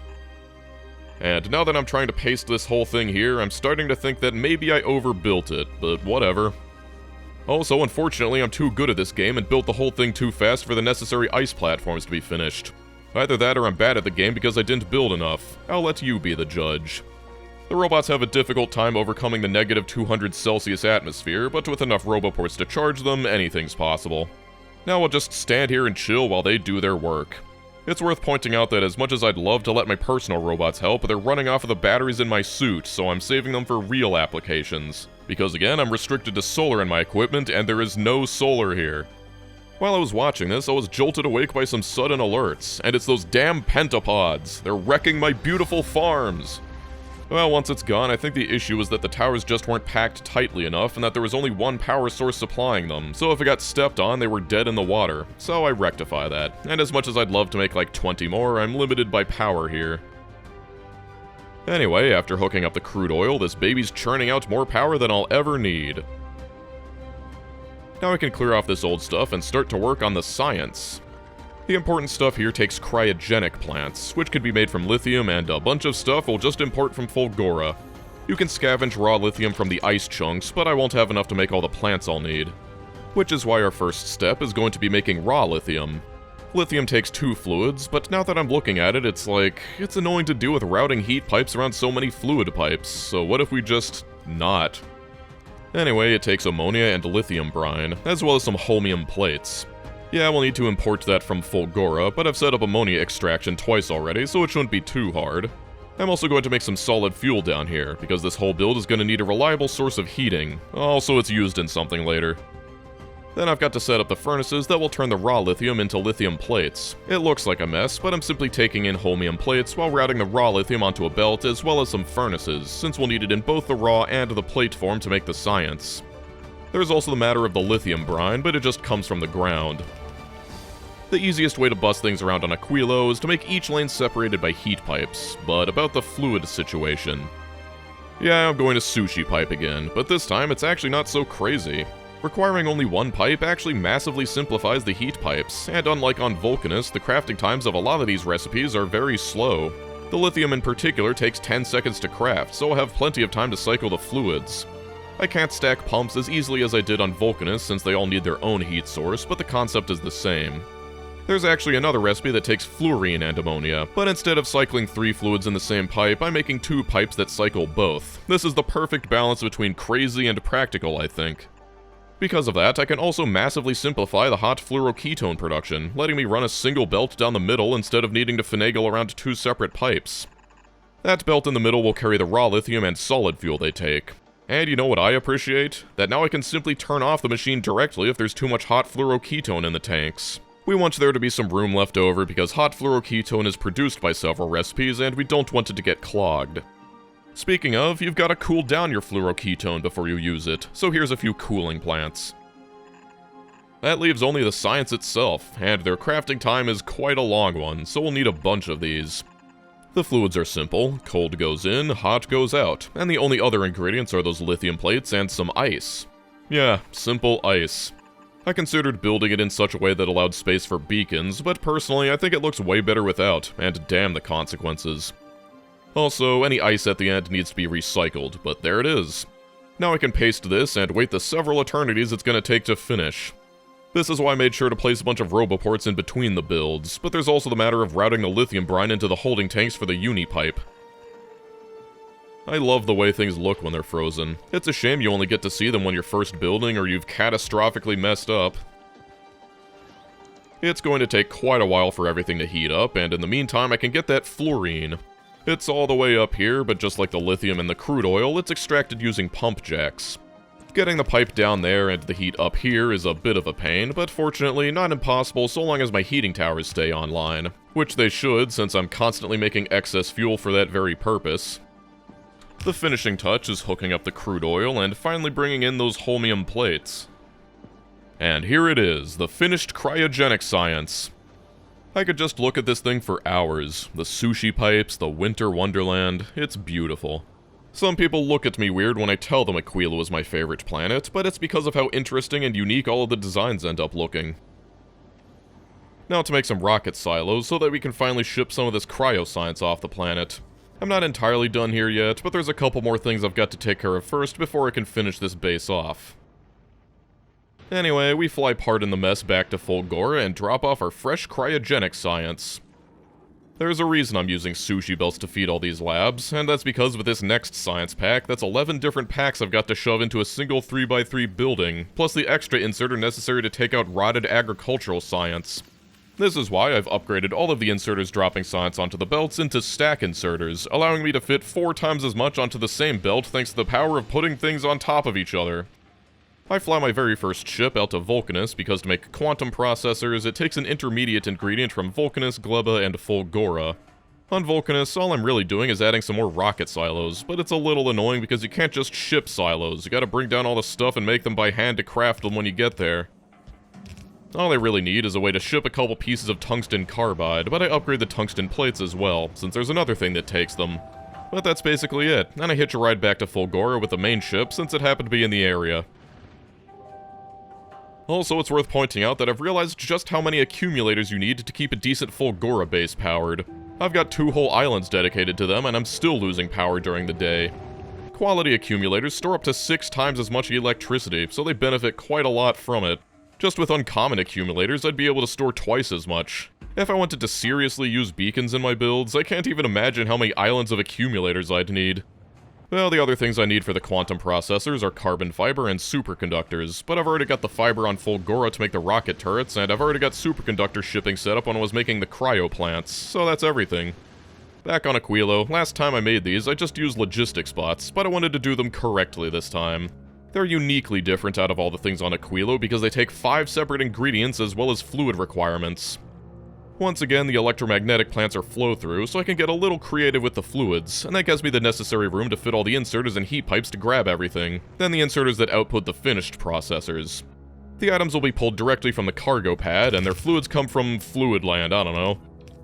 And now that I'm trying to paste this whole thing here, I'm starting to think that maybe I overbuilt it, but whatever. Also, unfortunately, I'm too good at this game and built the whole thing too fast for the necessary ice platforms to be finished. Either that or I'm bad at the game because I didn't build enough. I'll let you be the judge. The robots have a difficult time overcoming the negative 200 Celsius atmosphere, but with enough roboports to charge them, anything's possible. Now I'll just stand here and chill while they do their work. It's worth pointing out that as much as I'd love to let my personal robots help, they're running off of the batteries in my suit, so I'm saving them for real applications. Because again, I'm restricted to solar in my equipment, and there is no solar here. While I was watching this, I was jolted awake by some sudden alerts, and it's those damn pentapods. They're wrecking my beautiful farms. Well, once it's gone, I think the issue was that the towers just weren't packed tightly enough, and that there was only one power source supplying them, so if it got stepped on, they were dead in the water. So I rectify that, and as much as I'd love to make like 20 more, I'm limited by power here. Anyway, after hooking up the crude oil, this baby's churning out more power than I'll ever need. Now I can clear off this old stuff and start to work on the science. The important stuff here takes cryogenic plants, which can be made from lithium, and a bunch of stuff we'll just import from Fulgora. You can scavenge raw lithium from the ice chunks, but I won't have enough to make all the plants I'll need. Which is why our first step is going to be making raw lithium. Lithium takes two fluids, but now that I'm looking at it, it's annoying to deal with routing heat pipes around so many fluid pipes, so what if we just not? Anyway, it takes ammonia and lithium brine, as well as some holmium plates. Yeah, we'll need to import that from Fulgora, but I've set up ammonia extraction twice already, so it shouldn't be too hard. I'm also going to make some solid fuel down here, because this whole build is going to need a reliable source of heating. Also, it's used in something later. Then I've got to set up the furnaces that will turn the raw lithium into lithium plates. It looks like a mess, but I'm simply taking in holmium plates while routing the raw lithium onto a belt, as well as some furnaces, since we'll need it in both the raw and the plate form to make the science. There's also the matter of the lithium brine, but it just comes from the ground. The easiest way to bust things around on Aquilo is to make each lane separated by heat pipes, but about the fluid situation. Yeah, I'm going to sushi pipe again, but this time it's actually not so crazy. Requiring only one pipe actually massively simplifies the heat pipes, and unlike on Vulcanus, the crafting times of a lot of these recipes are very slow. The lithium in particular takes 10 seconds to craft, so I'll have plenty of time to cycle the fluids. I can't stack pumps as easily as I did on Vulcanus since they all need their own heat source, but the concept is the same. There's actually another recipe that takes fluorine and ammonia, but instead of cycling 3 fluids in the same pipe, I'm making 2 pipes that cycle both. This is the perfect balance between crazy and practical, I think. Because of that, I can also massively simplify the hot fluoroketone production, letting me run a single belt down the middle instead of needing to finagle around 2 separate pipes. That belt in the middle will carry the raw lithium and solid fuel they take. And you know what I appreciate? That now I can simply turn off the machine directly if there's too much hot fluoroketone in the tanks. We want there to be some room left over because hot fluoroketone is produced by several recipes and we don't want it to get clogged. Speaking of, you've got to cool down your fluoroketone before you use it, so here's a few cooling plants. That leaves only the science itself, and their crafting time is quite a long one, so we'll need a bunch of these. The fluids are simple, cold goes in, hot goes out, and the only other ingredients are those lithium plates and some ice. Yeah, simple ice. I considered building it in such a way that allowed space for beacons, but personally I think it looks way better without, and damn the consequences. Also, any ice at the end needs to be recycled, but there it is. Now I can paste this and wait the several eternities it's gonna take to finish. This is why I made sure to place a bunch of roboports in between the builds, but there's also the matter of routing the lithium brine into the holding tanks for the Uni-pipe. I love the way things look when they're frozen. It's a shame you only get to see them when you're first building or you've catastrophically messed up. It's going to take quite a while for everything to heat up, and in the meantime I can get that fluorine. It's all the way up here, but just like the lithium and the crude oil, it's extracted using pump jacks. Getting the pipe down there and the heat up here is a bit of a pain, but fortunately not impossible so long as my heating towers stay online. Which they should, since I'm constantly making excess fuel for that very purpose. The finishing touch is hooking up the crude oil and finally bringing in those holmium plates. And here it is, the finished cryogenic science. I could just look at this thing for hours. The sushi pipes, the winter wonderland, it's beautiful. Some people look at me weird when I tell them Aquilo is my favorite planet, but it's because of how interesting and unique all of the designs end up looking. Now to make some rocket silos so that we can finally ship some of this cryoscience off the planet. I'm not entirely done here yet, but there's a couple more things I've got to take care of first before I can finish this base off. Anyway, we fly pardon the mess back to Fulgora and drop off our fresh cryogenic science. There's a reason I'm using sushi belts to feed all these labs, and that's because with this next science pack, that's 11 different packs I've got to shove into a single 3x3 building, plus the extra inserter necessary to take out rotted agricultural science. This is why I've upgraded all of the inserters dropping science onto the belts into stack inserters, allowing me to fit 4 times as much onto the same belt thanks to the power of putting things on top of each other. I fly my very first ship out to Vulcanus because to make quantum processors, it takes an intermediate ingredient from Vulcanus, Gleba, and Fulgora. On Vulcanus, all I'm really doing is adding some more rocket silos, but it's a little annoying because you can't just ship silos, you gotta bring down all the stuff and make them by hand to craft them when you get there. All I really need is a way to ship a couple pieces of tungsten carbide, but I upgrade the tungsten plates as well, since there's another thing that takes them. But that's basically it, and I hitch a ride back to Fulgora with the main ship since it happened to be in the area. Also, it's worth pointing out that I've realized just how many accumulators you need to keep a decent Fulgora base powered. I've got 2 whole islands dedicated to them, and I'm still losing power during the day. Quality accumulators store up to 6 times as much electricity, so they benefit quite a lot from it. Just with uncommon accumulators, I'd be able to store twice as much. If I wanted to seriously use beacons in my builds, I can't even imagine how many islands of accumulators I'd need. Well, the other things I need for the quantum processors are carbon fiber and superconductors, but I've already got the fiber on Fulgora to make the rocket turrets, and I've already got superconductor shipping set up when I was making the cryo plants, so that's everything. Back on Aquilo, last time I made these, I just used logistics bots, but I wanted to do them correctly this time. They're uniquely different out of all the things on Aquilo because they take 5 separate ingredients as well as fluid requirements. Once again, the electromagnetic plants are flow-through, so I can get a little creative with the fluids, and that gives me the necessary room to fit all the inserters and heat pipes to grab everything, then the inserters that output the finished processors. The items will be pulled directly from the cargo pad, and their fluids come from Fluidland, I don't know.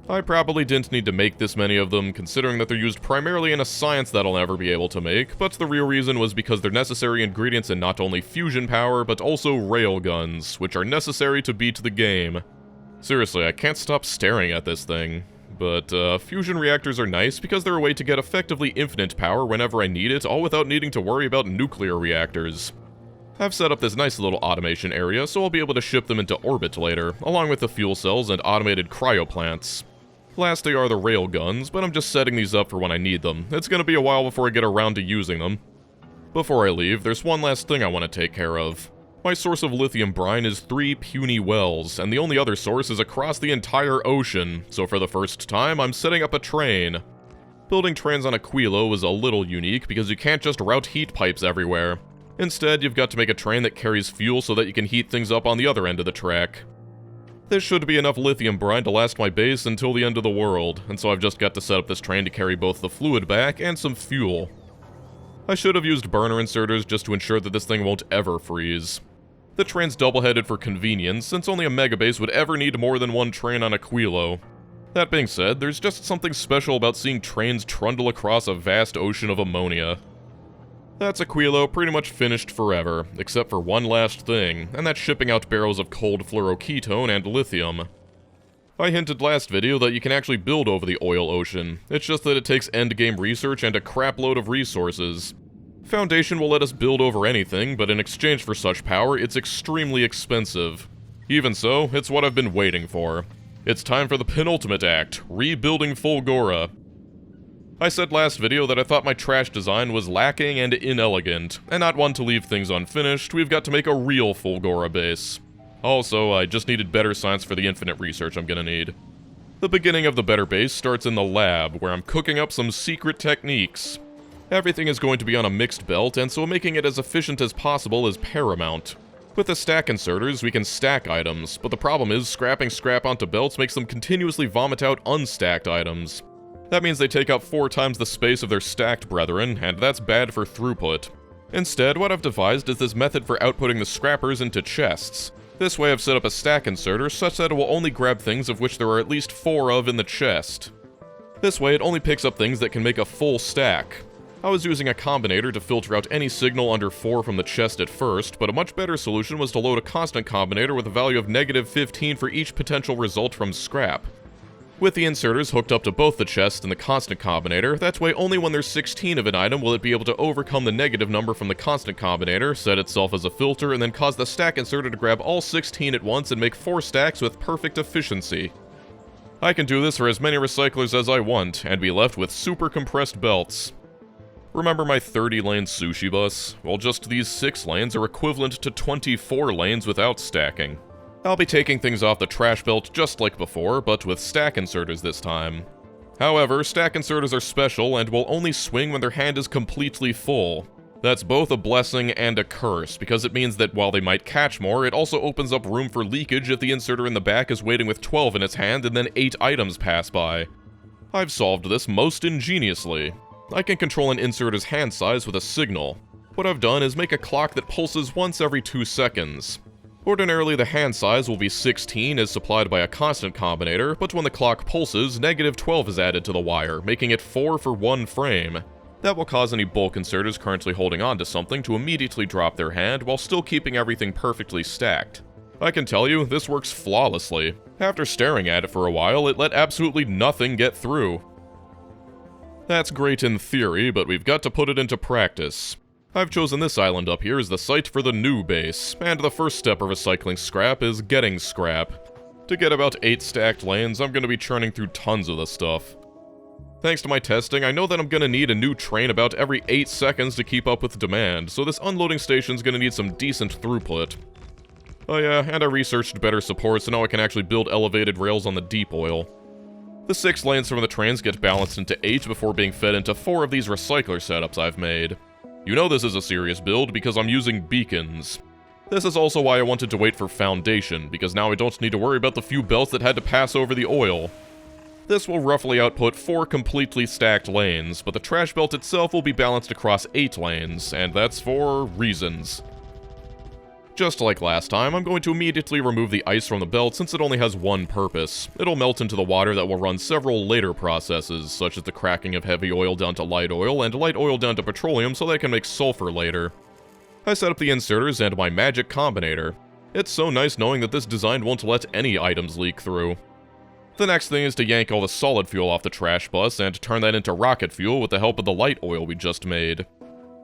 I probably didn't need to make this many of them, considering that they're used primarily in a science that I'll never be able to make, but the real reason was because they're necessary ingredients in not only fusion power, but also railguns, which are necessary to beat the game. Seriously, I can't stop staring at this thing. But, fusion reactors are nice because they're a way to get effectively infinite power whenever I need it, all without needing to worry about nuclear reactors. I've set up this nice little automation area, so I'll be able to ship them into orbit later, along with the fuel cells and automated cryo plants. Lastly are the railguns, but I'm just setting these up for when I need them. It's gonna be a while before I get around to using them. Before I leave, there's one last thing I want to take care of. My source of lithium brine is 3 puny wells, and the only other source is across the entire ocean, so for the first time, I'm setting up a train. Building trains on Aquilo is a little unique because you can't just route heat pipes everywhere. Instead, you've got to make a train that carries fuel so that you can heat things up on the other end of the track. There should be enough lithium brine to last my base until the end of the world, and so I've just got to set up this train to carry both the fluid back and some fuel. I should have used burner inserters just to ensure that this thing won't ever freeze. The train's double-headed for convenience, since only a megabase would ever need more than one train on Aquilo. That being said, there's just something special about seeing trains trundle across a vast ocean of ammonia. That's Aquilo pretty much finished forever, except for one last thing, and that's shipping out barrels of cold fluoroketone and lithium. I hinted last video that you can actually build over the oil ocean, it's just that it takes endgame research and a crapload of resources. Foundation will let us build over anything, but in exchange for such power, it's extremely expensive. Even so, it's what I've been waiting for. It's time for the penultimate act, rebuilding Fulgora. I said last video that I thought my trash design was lacking and inelegant, and not one to leave things unfinished. We've got to make a real Fulgora base. Also, I just needed better science for the infinite research I'm gonna need. The beginning of the better base starts in the lab, where I'm cooking up some secret techniques. Everything is going to be on a mixed belt, and so making it as efficient as possible is paramount. With the stack inserters, we can stack items, but the problem is scrapping scrap onto belts makes them continuously vomit out unstacked items. That means they take up 4 times the space of their stacked brethren, and that's bad for throughput. Instead, what I've devised is this method for outputting the scrappers into chests. This way I've set up a stack inserter such that it will only grab things of which there are at least 4 of in the chest. This way it only picks up things that can make a full stack. I was using a combinator to filter out any signal under 4 from the chest at first, but a much better solution was to load a constant combinator with a value of -15 for each potential result from scrap. With the inserters hooked up to both the chest and the constant combinator, that way only when there's 16 of an item will it be able to overcome the negative number from the constant combinator, set itself as a filter, and then cause the stack inserter to grab all 16 at once and make 4 stacks with perfect efficiency. I can do this for as many recyclers as I want, and be left with super compressed belts. Remember my 30-lane sushi bus? Well, just these 6 lanes are equivalent to 24 lanes without stacking. I'll be taking things off the trash belt just like before, but with stack inserters this time. However, stack inserters are special and will only swing when their hand is completely full. That's both a blessing and a curse, because it means that while they might catch more, it also opens up room for leakage if the inserter in the back is waiting with 12 in its hand and then 8 items pass by. I've solved this most ingeniously. I can control an inserter's hand size with a signal. What I've done is make a clock that pulses once every 2 seconds. Ordinarily, the hand size will be 16 as supplied by a constant combinator, but when the clock pulses, -12 is added to the wire, making it 4 for 1 frame. That will cause any bulk inserters currently holding on to something to immediately drop their hand while still keeping everything perfectly stacked. I can tell you, this works flawlessly. After staring at it for a while, it let absolutely nothing get through. That's great in theory, but we've got to put it into practice. I've chosen this island up here as the site for the new base, and the first step of recycling scrap is getting scrap. To get about 8 stacked lanes, I'm going to be churning through tons of this stuff. Thanks to my testing, I know that I'm going to need a new train about every 8 seconds to keep up with demand, so this unloading station's going to need some decent throughput. Oh yeah, and I researched better support so now I can actually build elevated rails on the deep oil. The 6 lanes from the trains get balanced into 8 before being fed into 4 of these recycler setups I've made. You know this is a serious build because I'm using beacons. This is also why I wanted to wait for foundation, because now I don't need to worry about the few belts that had to pass over the oil. This will roughly output 4 completely stacked lanes, but the trash belt itself will be balanced across 8 lanes, and that's for reasons. Just like last time, I'm going to immediately remove the ice from the belt since it only has one purpose. It'll melt into the water that will run several later processes, such as the cracking of heavy oil down to light oil, and light oil down to petroleum so they can make sulfur later. I set up the inserters and my magic combinator. It's so nice knowing that this design won't let any items leak through. The next thing is to yank all the solid fuel off the trash bus and turn that into rocket fuel with the help of the light oil we just made.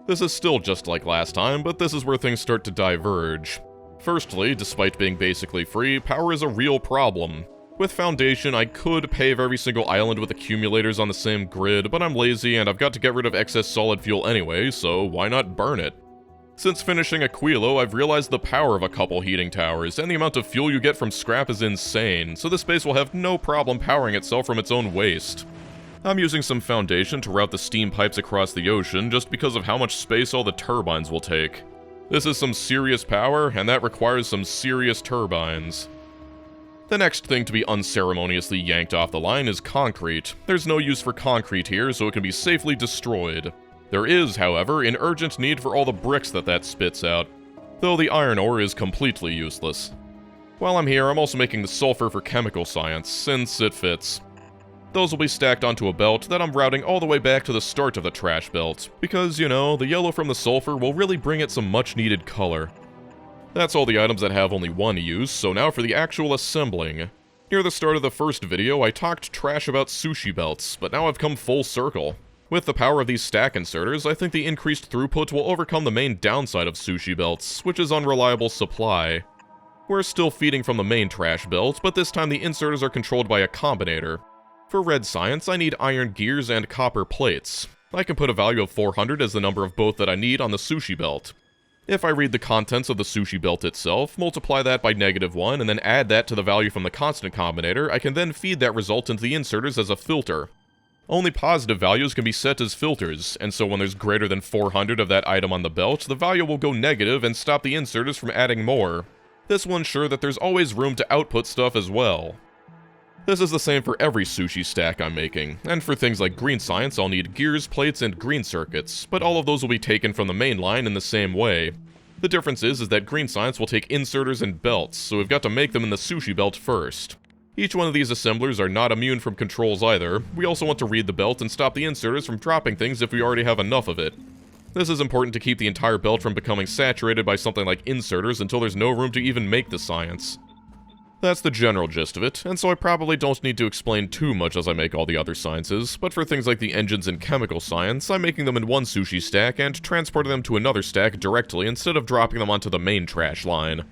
This is still just like last time, but this is where things start to diverge. Firstly, despite being basically free, power is a real problem. With Foundation, I could pave every single island with accumulators on the same grid, but I'm lazy and I've got to get rid of excess solid fuel anyway, so why not burn it? Since finishing Aquilo, I've realized the power of a couple heating towers, and the amount of fuel you get from scrap is insane, so this base will have no problem powering itself from its own waste. I'm using some Foundation to route the steam pipes across the ocean just because of how much space all the turbines will take. This is some serious power, and that requires some serious turbines. The next thing to be unceremoniously yanked off the line is concrete. There's no use for concrete here, so it can be safely destroyed. There is, however, an urgent need for all the bricks that spits out, though the iron ore is completely useless. While I'm here, I'm also making the sulfur for chemical science, since it fits. Those will be stacked onto a belt that I'm routing all the way back to the start of the trash belt, because, you know, the yellow from the sulfur will really bring it some much needed color. That's all the items that have only one use, so now for the actual assembling. Near the start of the first video, I talked trash about sushi belts, but now I've come full circle. With the power of these stack inserters, I think the increased throughput will overcome the main downside of sushi belts, which is unreliable supply. We're still feeding from the main trash belt, but this time the inserters are controlled by a combinator. For red science, I need iron gears and copper plates. I can put a value of 400 as the number of both that I need on the sushi belt. If I read the contents of the sushi belt itself, multiply that by -1, and then add that to the value from the constant combinator, I can then feed that result into the inserters as a filter. Only positive values can be set as filters, and so when there's greater than 400 of that item on the belt, the value will go negative and stop the inserters from adding more. This will ensure that there's always room to output stuff as well. This is the same for every sushi stack I'm making, and for things like green science I'll need gears, plates, and green circuits, but all of those will be taken from the main line in the same way. The difference is that green science will take inserters and belts, so we've got to make them in the sushi belt first. Each one of these assemblers are not immune from controls either. We also want to read the belt and stop the inserters from dropping things if we already have enough of it. This is important to keep the entire belt from becoming saturated by something like inserters until there's no room to even make the science. That's the general gist of it, and so I probably don't need to explain too much as I make all the other sciences, but for things like the engines and chemical science, I'm making them in one sushi stack and transporting them to another stack directly instead of dropping them onto the main trash line.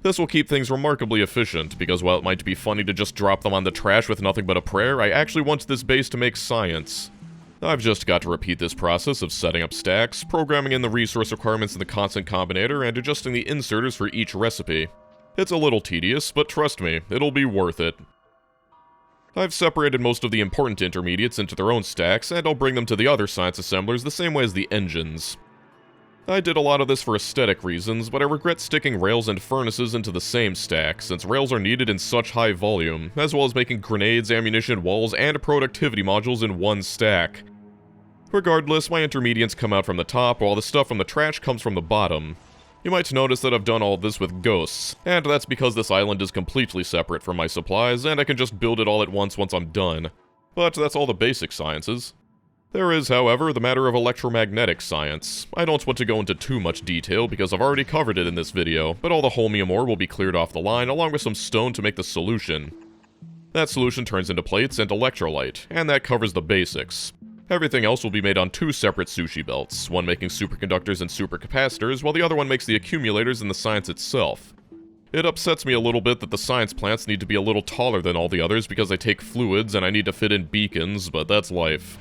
This will keep things remarkably efficient, because while it might be funny to just drop them on the trash with nothing but a prayer, I actually want this base to make science. I've just got to repeat this process of setting up stacks, programming in the resource requirements in the constant combinator, and adjusting the inserters for each recipe. It's a little tedious, but trust me, it'll be worth it. I've separated most of the important intermediates into their own stacks, and I'll bring them to the other science assemblers the same way as the engines. I did a lot of this for aesthetic reasons, but I regret sticking rails and furnaces into the same stack, since rails are needed in such high volume, as well as making grenades, ammunition, walls, and productivity modules in one stack. Regardless, my intermediates come out from the top, while the stuff from the trash comes from the bottom. You might notice that I've done all of this with ghosts, and that's because this island is completely separate from my supplies, and I can just build it all at once I'm done. But that's all the basic sciences. There is, however, the matter of electromagnetic science. I don't want to go into too much detail because I've already covered it in this video, but all the holmium ore will be cleared off the line along with some stone to make the solution. That solution turns into plates and electrolyte, and that covers the basics. Everything else will be made on two separate sushi belts, one making superconductors and supercapacitors, while the other one makes the accumulators and the science itself. It upsets me a little bit that the science plants need to be a little taller than all the others because they take fluids and I need to fit in beacons, but that's life.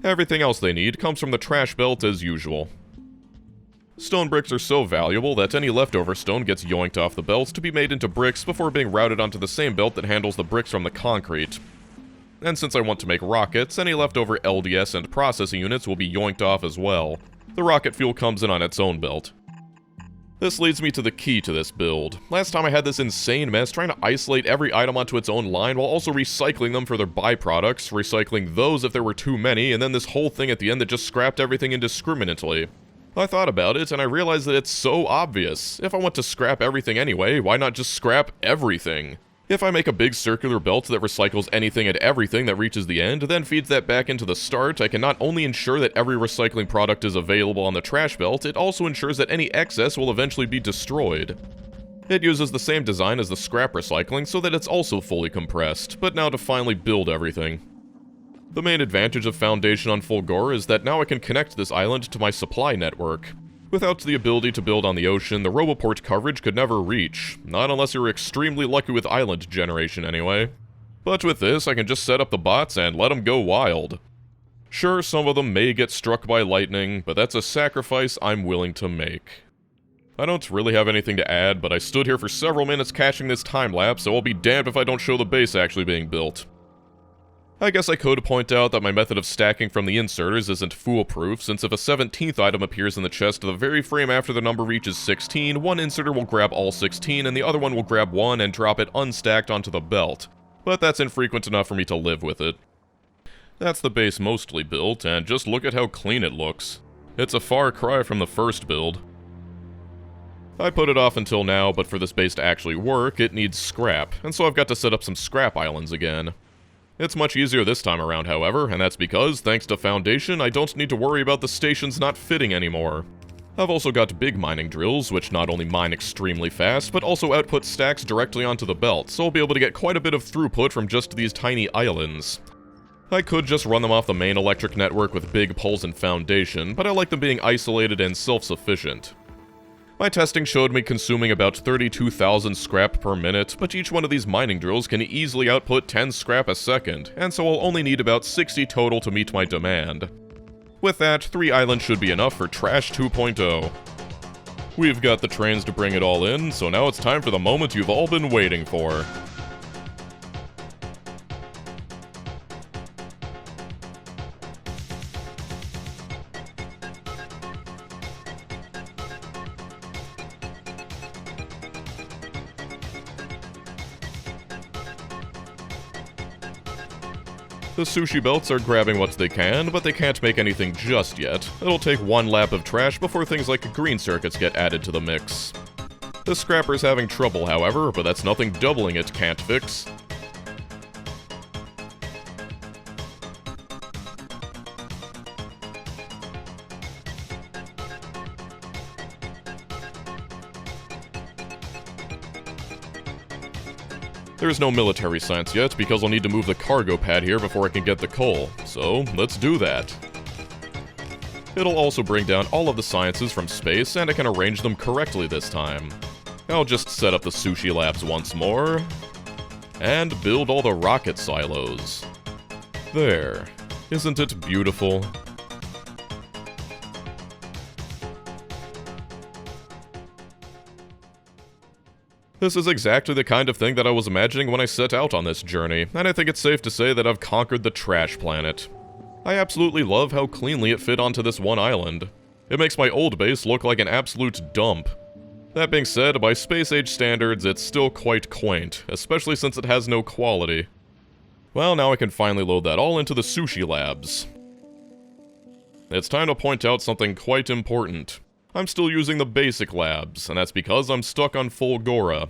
Everything else they need comes from the trash belt as usual. Stone bricks are so valuable that any leftover stone gets yoinked off the belt to be made into bricks before being routed onto the same belt that handles the bricks from the concrete. And since I want to make rockets, any leftover LDS and processing units will be yoinked off as well. The rocket fuel comes in on its own belt. This leads me to the key to this build. Last time I had this insane mess trying to isolate every item onto its own line while also recycling them for their byproducts, recycling those if there were too many, and then this whole thing at the end that just scrapped everything indiscriminately. I thought about it, and I realized that it's so obvious. If I want to scrap everything anyway, why not just scrap everything? If I make a big circular belt that recycles anything and everything that reaches the end, then feeds that back into the start, I can not only ensure that every recycling product is available on the trash belt, it also ensures that any excess will eventually be destroyed. It uses the same design as the scrap recycling so that it's also fully compressed, but now to finally build everything. The main advantage of Foundation on Fulgora is that now I can connect this island to my supply network. Without the ability to build on the ocean, the Roboport coverage could never reach, not unless you're extremely lucky with island generation anyway. But with this, I can just set up the bots and let them go wild. Sure, some of them may get struck by lightning, but that's a sacrifice I'm willing to make. I don't really have anything to add, but I stood here for several minutes catching this time-lapse, so I'll be damned if I don't show the base actually being built. I guess I could point out that my method of stacking from the inserters isn't foolproof, since if a 17th item appears in the chest the very frame after the number reaches 16, one inserter will grab all 16 and the other one will grab one and drop it unstacked onto the belt. But that's infrequent enough for me to live with it. That's the base mostly built, and just look at how clean it looks. It's a far cry from the first build. I put it off until now, but for this base to actually work, it needs scrap, and so I've got to set up some scrap islands again. It's much easier this time around, however, and that's because, thanks to Foundation, I don't need to worry about the stations not fitting anymore. I've also got big mining drills, which not only mine extremely fast, but also output stacks directly onto the belt, so I'll be able to get quite a bit of throughput from just these tiny islands. I could just run them off the main electric network with big poles and Foundation, but I like them being isolated and self-sufficient. My testing showed me consuming about 32,000 scrap per minute, but each one of these mining drills can easily output 10 scrap a second, and so I'll only need about 60 total to meet my demand. With that, 3 islands should be enough for Trash 2.0. We've got the trains to bring it all in, so now it's time for the moment you've all been waiting for. The sushi belts are grabbing what they can, but they can't make anything just yet. It'll take one lap of trash before things like green circuits get added to the mix. The scrapper's having trouble, however, but that's nothing doubling it can't fix. There's no military science yet, because I'll need to move the cargo pad here before I can get the coal, so let's do that. It'll also bring down all of the sciences from space, and I can arrange them correctly this time. I'll just set up the sushi labs once more, and build all the rocket silos. There. Isn't it beautiful? This is exactly the kind of thing that I was imagining when I set out on this journey, and I think it's safe to say that I've conquered the trash planet. I absolutely love how cleanly it fit onto this one island. It makes my old base look like an absolute dump. That being said, by Space Age standards, it's still quite quaint, especially since it has no quality. Well, now I can finally load that all into the sushi labs. It's time to point out something quite important. I'm still using the basic labs, and that's because I'm stuck on Fulgora.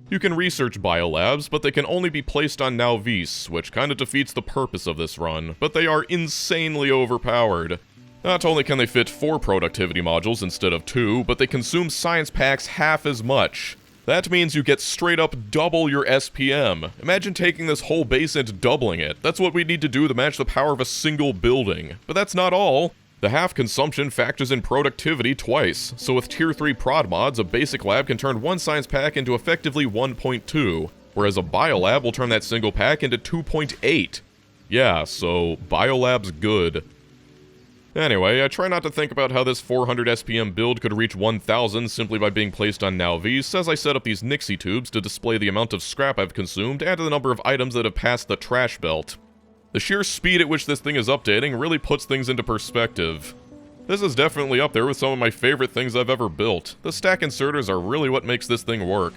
You can research biolabs, but they can only be placed on Nauvis, which kinda defeats the purpose of this run, but they are insanely overpowered. Not only can they fit 4 productivity modules instead of 2, but they consume science packs half as much. That means you get straight up double your SPM. Imagine taking this whole base and doubling it. That's what we need to do to match the power of a single building. But that's not all. The half consumption factors in productivity twice, so with tier 3 prod mods, a basic lab can turn 1 science pack into effectively 1.2, whereas a biolab will turn that single pack into 2.8. Yeah, so biolab's good. Anyway, I try not to think about how this 400 SPM build could reach 1000 simply by being placed on Nauvis, as I set up these Nixie tubes to display the amount of scrap I've consumed and the number of items that have passed the trash belt. The sheer speed at which this thing is updating really puts things into perspective. This is definitely up there with some of my favorite things I've ever built. The stack inserters are really what makes this thing work.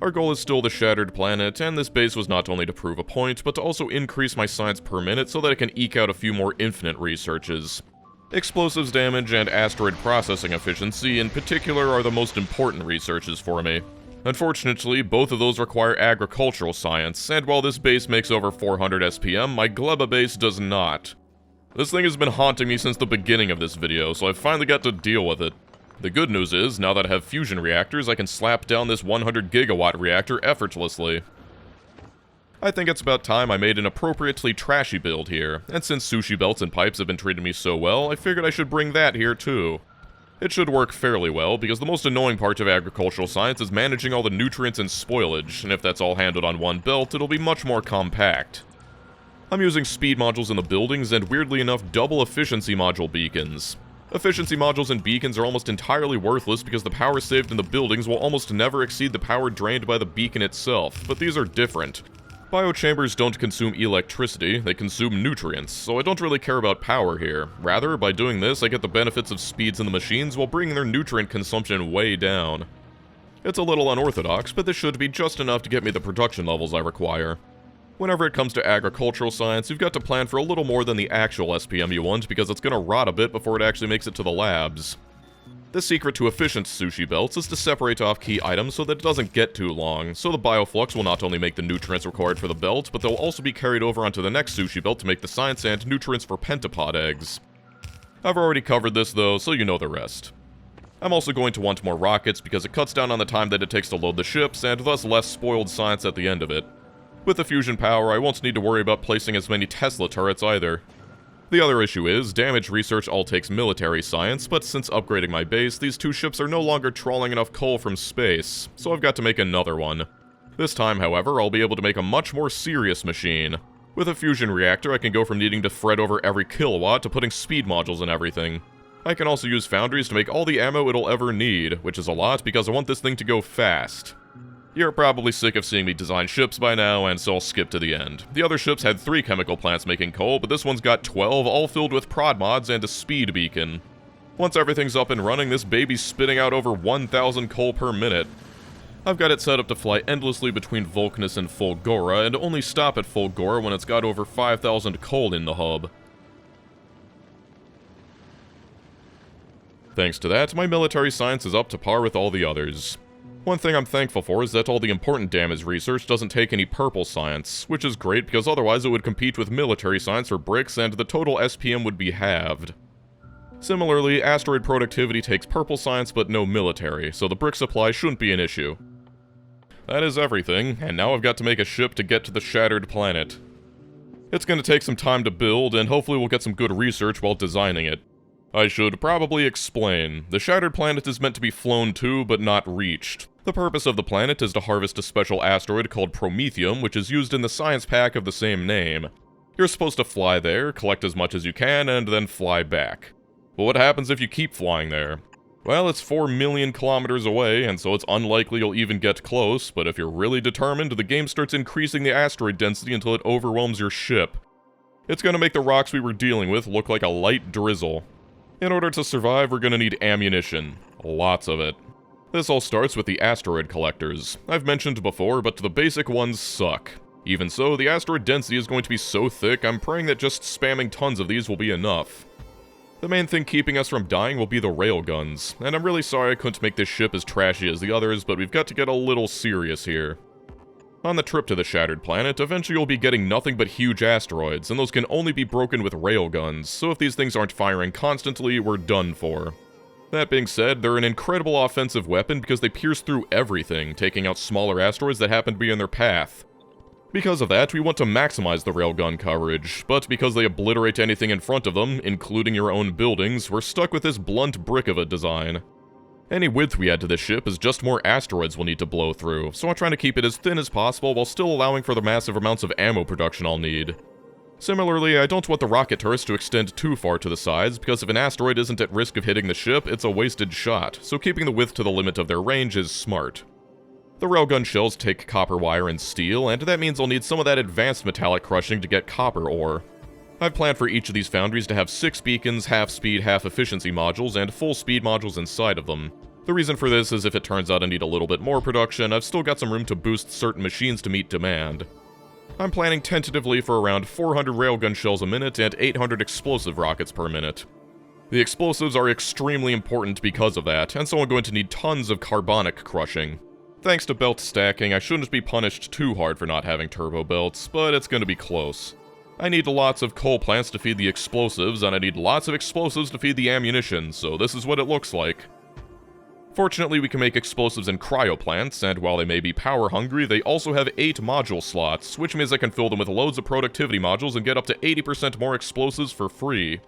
Our goal is still the Shattered Planet, and this base was not only to prove a point, but to also increase my science per minute so that I can eke out a few more infinite researches. Explosives damage and asteroid processing efficiency in particular are the most important researches for me. Unfortunately, both of those require agricultural science, and while this base makes over 400 SPM, my Gleba base does not. This thing has been haunting me since the beginning of this video, so I've finally got to deal with it. The good news is, now that I have fusion reactors, I can slap down this 100 gigawatt reactor effortlessly. I think it's about time I made an appropriately trashy build here, and since sushi belts and pipes have been treating me so well, I figured I should bring that here too. It should work fairly well, because the most annoying part of agricultural science is managing all the nutrients and spoilage, and if that's all handled on one belt, it'll be much more compact. I'm using speed modules in the buildings and, weirdly enough, double efficiency module beacons. Efficiency modules and beacons are almost entirely worthless because the power saved in the buildings will almost never exceed the power drained by the beacon itself, but these are different. Biochambers don't consume electricity, they consume nutrients, so I don't really care about power here. Rather, by doing this, I get the benefits of speeds in the machines while bringing their nutrient consumption way down. It's a little unorthodox, but this should be just enough to get me the production levels I require. Whenever it comes to agricultural science, you've got to plan for a little more than the actual SPM you want, because it's gonna rot a bit before it actually makes it to the labs. The secret to efficient sushi belts is to separate off key items so that it doesn't get too long, so the bioflux will not only make the nutrients required for the belt, but they'll also be carried over onto the next sushi belt to make the science and nutrients for pentapod eggs. I've already covered this though, so you know the rest. I'm also going to want more rockets because it cuts down on the time that it takes to load the ships, and thus less spoiled science at the end of it. With the fusion power, I won't need to worry about placing as many Tesla turrets either. The other issue is, damage research all takes military science, but since upgrading my base, these two ships are no longer trawling enough coal from space, so I've got to make another one. This time, however, I'll be able to make a much more serious machine. With a fusion reactor, I can go from needing to fret over every kilowatt to putting speed modules and everything. I can also use foundries to make all the ammo it'll ever need, which is a lot because I want this thing to go fast. You're probably sick of seeing me design ships by now, and so I'll skip to the end. The other ships had 3 chemical plants making coal, but this one's got 12, all filled with prod mods and a speed beacon. Once everything's up and running, this baby's spitting out over 1,000 coal per minute. I've got it set up to fly endlessly between Vulcanus and Fulgora, and only stop at Fulgora when it's got over 5,000 coal in the hub. Thanks to that, my military science is up to par with all the others. One thing I'm thankful for is that all the important damage research doesn't take any purple science, which is great because otherwise it would compete with military science for bricks and the total SPM would be halved. Similarly, asteroid productivity takes purple science but no military, so the brick supply shouldn't be an issue. That is everything, and now I've got to make a ship to get to the shattered planet. It's going to take some time to build, and hopefully we'll get some good research while designing it. I should probably explain. The shattered planet is meant to be flown to, but not reached. The purpose of the planet is to harvest a special asteroid called Promethium, which is used in the science pack of the same name. You're supposed to fly there, collect as much as you can, and then fly back. But what happens if you keep flying there? Well, it's 4 million kilometers away, and so it's unlikely you'll even get close, but if you're really determined, the game starts increasing the asteroid density until it overwhelms your ship. It's gonna make the rocks we were dealing with look like a light drizzle. In order to survive, we're gonna need ammunition. Lots of it. This all starts with the asteroid collectors. I've mentioned before, but the basic ones suck. Even so, the asteroid density is going to be so thick, I'm praying that just spamming tons of these will be enough. The main thing keeping us from dying will be the railguns, and I'm really sorry I couldn't make this ship as trashy as the others, but we've got to get a little serious here. On the trip to the shattered planet, eventually you'll be getting nothing but huge asteroids, and those can only be broken with railguns, so if these things aren't firing constantly, we're done for. That being said, they're an incredible offensive weapon because they pierce through everything, taking out smaller asteroids that happen to be in their path. Because of that, we want to maximize the railgun coverage, but because they obliterate anything in front of them, including your own buildings, we're stuck with this blunt brick of a design. Any width we add to this ship is just more asteroids we'll need to blow through, so I'm trying to keep it as thin as possible while still allowing for the massive amounts of ammo production I'll need. Similarly, I don't want the rocket turrets to extend too far to the sides, because if an asteroid isn't at risk of hitting the ship, it's a wasted shot, so keeping the width to the limit of their range is smart. The railgun shells take copper wire and steel, and that means I'll need some of that advanced metallic crushing to get copper ore. I've planned for each of these foundries to have 6 beacons, half-speed, half-efficiency modules, and full-speed modules inside of them. The reason for this is if it turns out I need a little bit more production, I've still got some room to boost certain machines to meet demand. I'm planning tentatively for around 400 railgun shells a minute and 800 explosive rockets per minute. The explosives are extremely important because of that, and so I'm going to need tons of carbonic crushing. Thanks to belt stacking, I shouldn't be punished too hard for not having turbo belts, but it's going to be close. I need lots of coal plants to feed the explosives, and I need lots of explosives to feed the ammunition, so this is what it looks like. Fortunately, we can make explosives in cryo plants, and while they may be power hungry, they also have 8 module slots, which means I can fill them with loads of productivity modules and get up to 80% more explosives for free.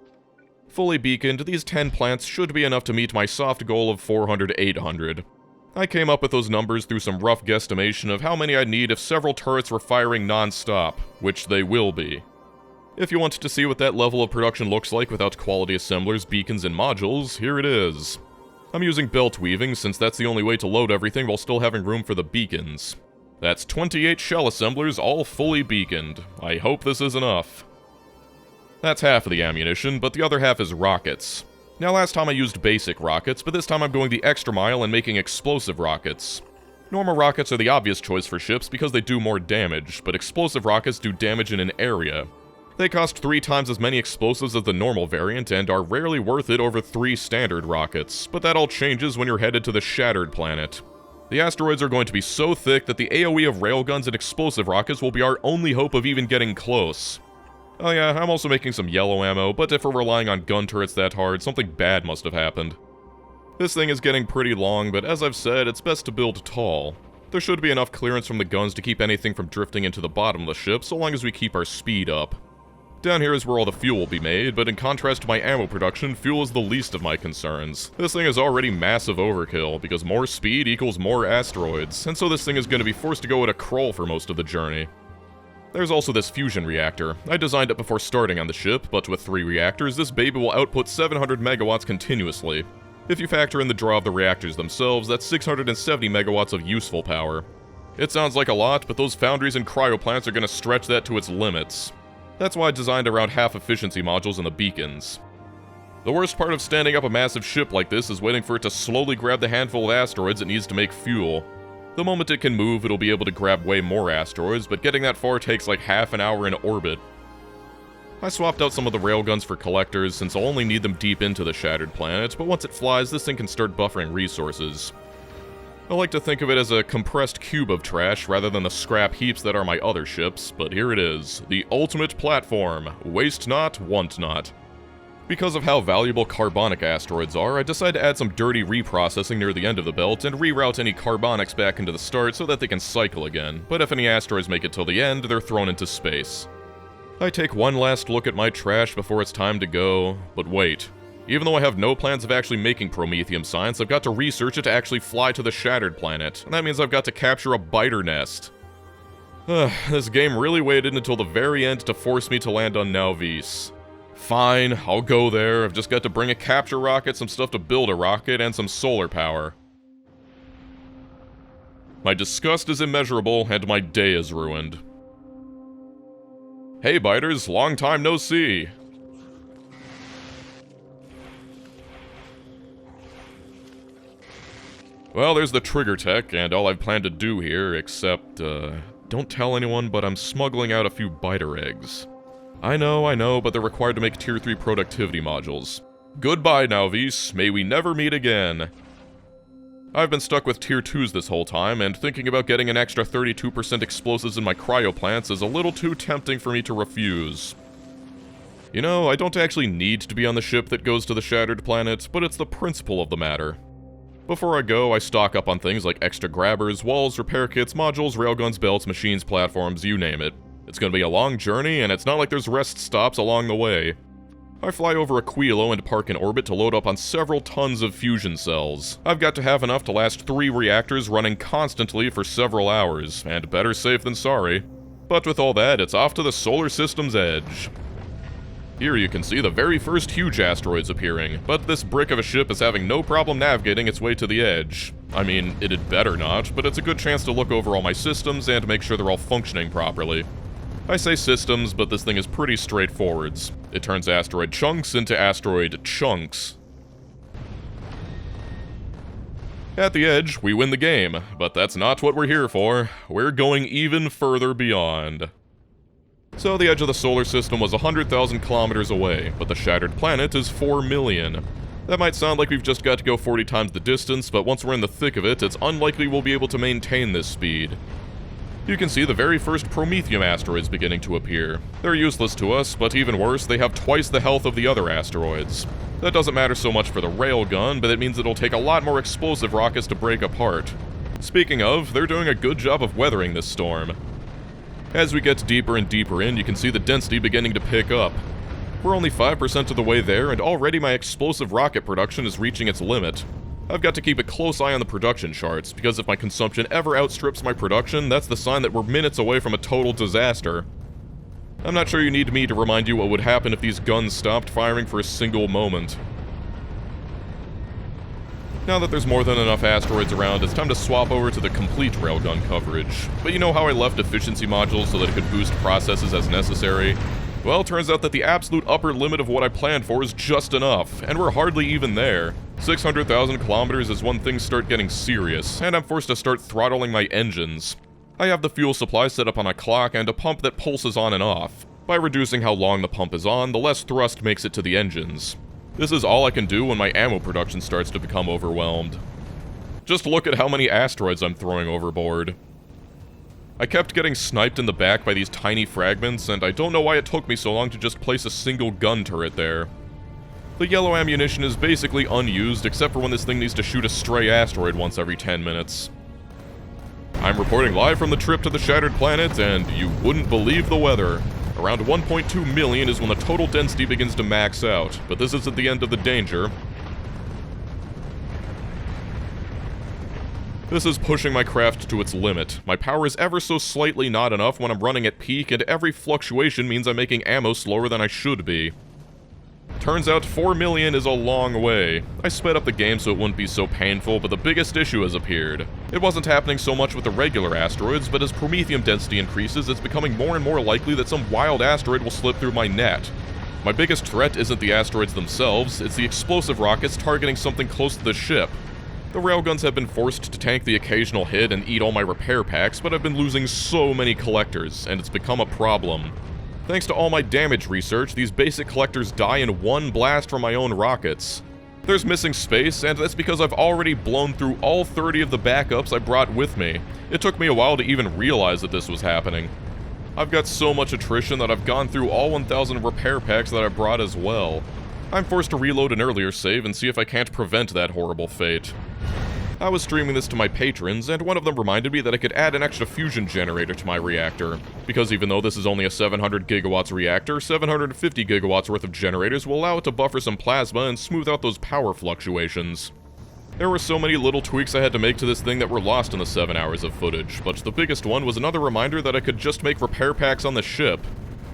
Fully beaconed, these 10 plants should be enough to meet my soft goal of 400 to 800. I came up with those numbers through some rough guesstimation of how many I'd need if several turrets were firing non-stop, which they will be. If you want to see what that level of production looks like without quality assemblers, beacons, and modules, here it is. I'm using belt weaving since that's the only way to load everything while still having room for the beacons. That's 28 shell assemblers, all fully beaconed. I hope this is enough. That's half of the ammunition, but the other half is rockets. Now last time I used basic rockets, but this time I'm going the extra mile and making explosive rockets. Normal rockets are the obvious choice for ships because they do more damage, but explosive rockets do damage in an area. They cost 3 times as many explosives as the normal variant and are rarely worth it over 3 standard rockets, but that all changes when you're headed to the Shattered Planet. The asteroids are going to be so thick that the AoE of railguns and explosive rockets will be our only hope of even getting close. Oh yeah, I'm also making some yellow ammo, but if we're relying on gun turrets that hard, something bad must have happened. This thing is getting pretty long, but as I've said, it's best to build tall. There should be enough clearance from the guns to keep anything from drifting into the bottom of the ship, so long as we keep our speed up. Down here is where all the fuel will be made, but in contrast to my ammo production, fuel is the least of my concerns. This thing is already massive overkill, because more speed equals more asteroids, and so this thing is going to be forced to go at a crawl for most of the journey. There's also this fusion reactor. I designed it before starting on the ship, but with 3 reactors, this baby will output 700 megawatts continuously. If you factor in the draw of the reactors themselves, that's 670 megawatts of useful power. It sounds like a lot, but those foundries and cryo plants are going to stretch that to its limits. That's why I designed around half efficiency modules in the beacons. The worst part of standing up a massive ship like this is waiting for it to slowly grab the handful of asteroids it needs to make fuel. The moment it can move, it'll be able to grab way more asteroids, but getting that far takes like half an hour in orbit. I swapped out some of the railguns for collectors, since I'll only need them deep into the Shattered Planet, but once it flies, this thing can start buffering resources. I like to think of it as a compressed cube of trash rather than the scrap heaps that are my other ships, but here it is, the ultimate platform. Waste not, want not. Because of how valuable carbonic asteroids are, I decided to add some dirty reprocessing near the end of the belt and reroute any carbonics back into the start so that they can cycle again, but if any asteroids make it till the end, they're thrown into space. I take one last look at my trash before it's time to go, but wait. Even though I have no plans of actually making promethium science, I've got to research it to actually fly to the Shattered Planet, and that means I've got to capture a biter nest. This game really waited until the very end to force me to land on Nauvis. Fine, I'll go there. I've just got to bring a capture rocket, some stuff to build a rocket, and some solar power. My disgust is immeasurable, and my day is ruined. Hey biters, long time no see. Well, there's the trigger tech, and all I've planned to do here, except, don't tell anyone, but I'm smuggling out a few biter eggs. I know, but they're required to make Tier 3 productivity modules. Goodbye, Nauvis, may we never meet again. I've been stuck with Tier 2s this whole time, and thinking about getting an extra 32% explosives in my cryo plants is a little too tempting for me to refuse. You know, I don't actually need to be on the ship that goes to the Shattered Planet, but it's the principle of the matter. Before I go, I stock up on things like extra grabbers, walls, repair kits, modules, railguns, belts, machines, platforms, you name it. It's gonna be a long journey, and it's not like there's rest stops along the way. I fly over Aquilo and park in orbit to load up on several tons of fusion cells. I've got to have enough to last 3 reactors running constantly for several hours, and better safe than sorry. But with all that, it's off to the solar system's edge. Here you can see the very first huge asteroids appearing, but this brick of a ship is having no problem navigating its way to the edge. I mean, it had better not, but it's a good chance to look over all my systems and make sure they're all functioning properly. I say systems, but this thing is pretty straightforward. It turns asteroid chunks into asteroid chunks. At the edge, we win the game, but that's not what we're here for. We're going even further beyond. So the edge of the solar system was 100,000 kilometers away, but the Shattered Planet is 4 million. That might sound like we've just got to go 40 times the distance, but once we're in the thick of it, it's unlikely we'll be able to maintain this speed. You can see the very first promethium asteroids beginning to appear. They're useless to us, but even worse, they have twice the health of the other asteroids. That doesn't matter so much for the railgun, but it means it'll take a lot more explosive rockets to break apart. Speaking of, they're doing a good job of weathering this storm. As we get deeper and deeper in, you can see the density beginning to pick up. We're only 5% of the way there, and already my explosive rocket production is reaching its limit. I've got to keep a close eye on the production charts, because if my consumption ever outstrips my production, that's the sign that we're minutes away from a total disaster. I'm not sure you need me to remind you what would happen if these guns stopped firing for a single moment. Now that there's more than enough asteroids around, it's time to swap over to the complete railgun coverage. But you know how I left efficiency modules so that it could boost processes as necessary? Well, turns out that the absolute upper limit of what I planned for is just enough, and we're hardly even there. 600,000 kilometers is when things start getting serious, and I'm forced to start throttling my engines. I have the fuel supply set up on a clock and a pump that pulses on and off. By reducing how long the pump is on, the less thrust makes it to the engines. This is all I can do when my ammo production starts to become overwhelmed. Just look at how many asteroids I'm throwing overboard. I kept getting sniped in the back by these tiny fragments, and I don't know why it took me so long to just place a single gun turret there. The yellow ammunition is basically unused, except for when this thing needs to shoot a stray asteroid once every 10 minutes. I'm reporting live from the trip to the Shattered Planet, and you wouldn't believe the weather. Around 1.2 million is when the total density begins to max out, but this isn't the end of the danger. This is pushing my craft to its limit. My power is ever so slightly not enough when I'm running at peak, and every fluctuation means I'm making ammo slower than I should be. Turns out 4 million is a long way. I sped up the game so it wouldn't be so painful, but the biggest issue has appeared. It wasn't happening so much with the regular asteroids, but as promethium density increases, it's becoming more and more likely that some wild asteroid will slip through my net. My biggest threat isn't the asteroids themselves, it's the explosive rockets targeting something close to the ship. The railguns have been forced to tank the occasional hit and eat all my repair packs, but I've been losing so many collectors, and it's become a problem. Thanks to all my damage research, these basic collectors die in one blast from my own rockets. There's missing space, and that's because I've already blown through all 30 of the backups I brought with me. It took me a while to even realize that this was happening. I've got so much attrition that I've gone through all 1,000 repair packs that I brought as well. I'm forced to reload an earlier save and see if I can't prevent that horrible fate. I was streaming this to my patrons, and one of them reminded me that I could add an extra fusion generator to my reactor. Because even though this is only a 700 gigawatts reactor, 750 gigawatts worth of generators will allow it to buffer some plasma and smooth out those power fluctuations. There were so many little tweaks I had to make to this thing that were lost in the 7 hours of footage, but the biggest one was another reminder that I could just make repair packs on the ship.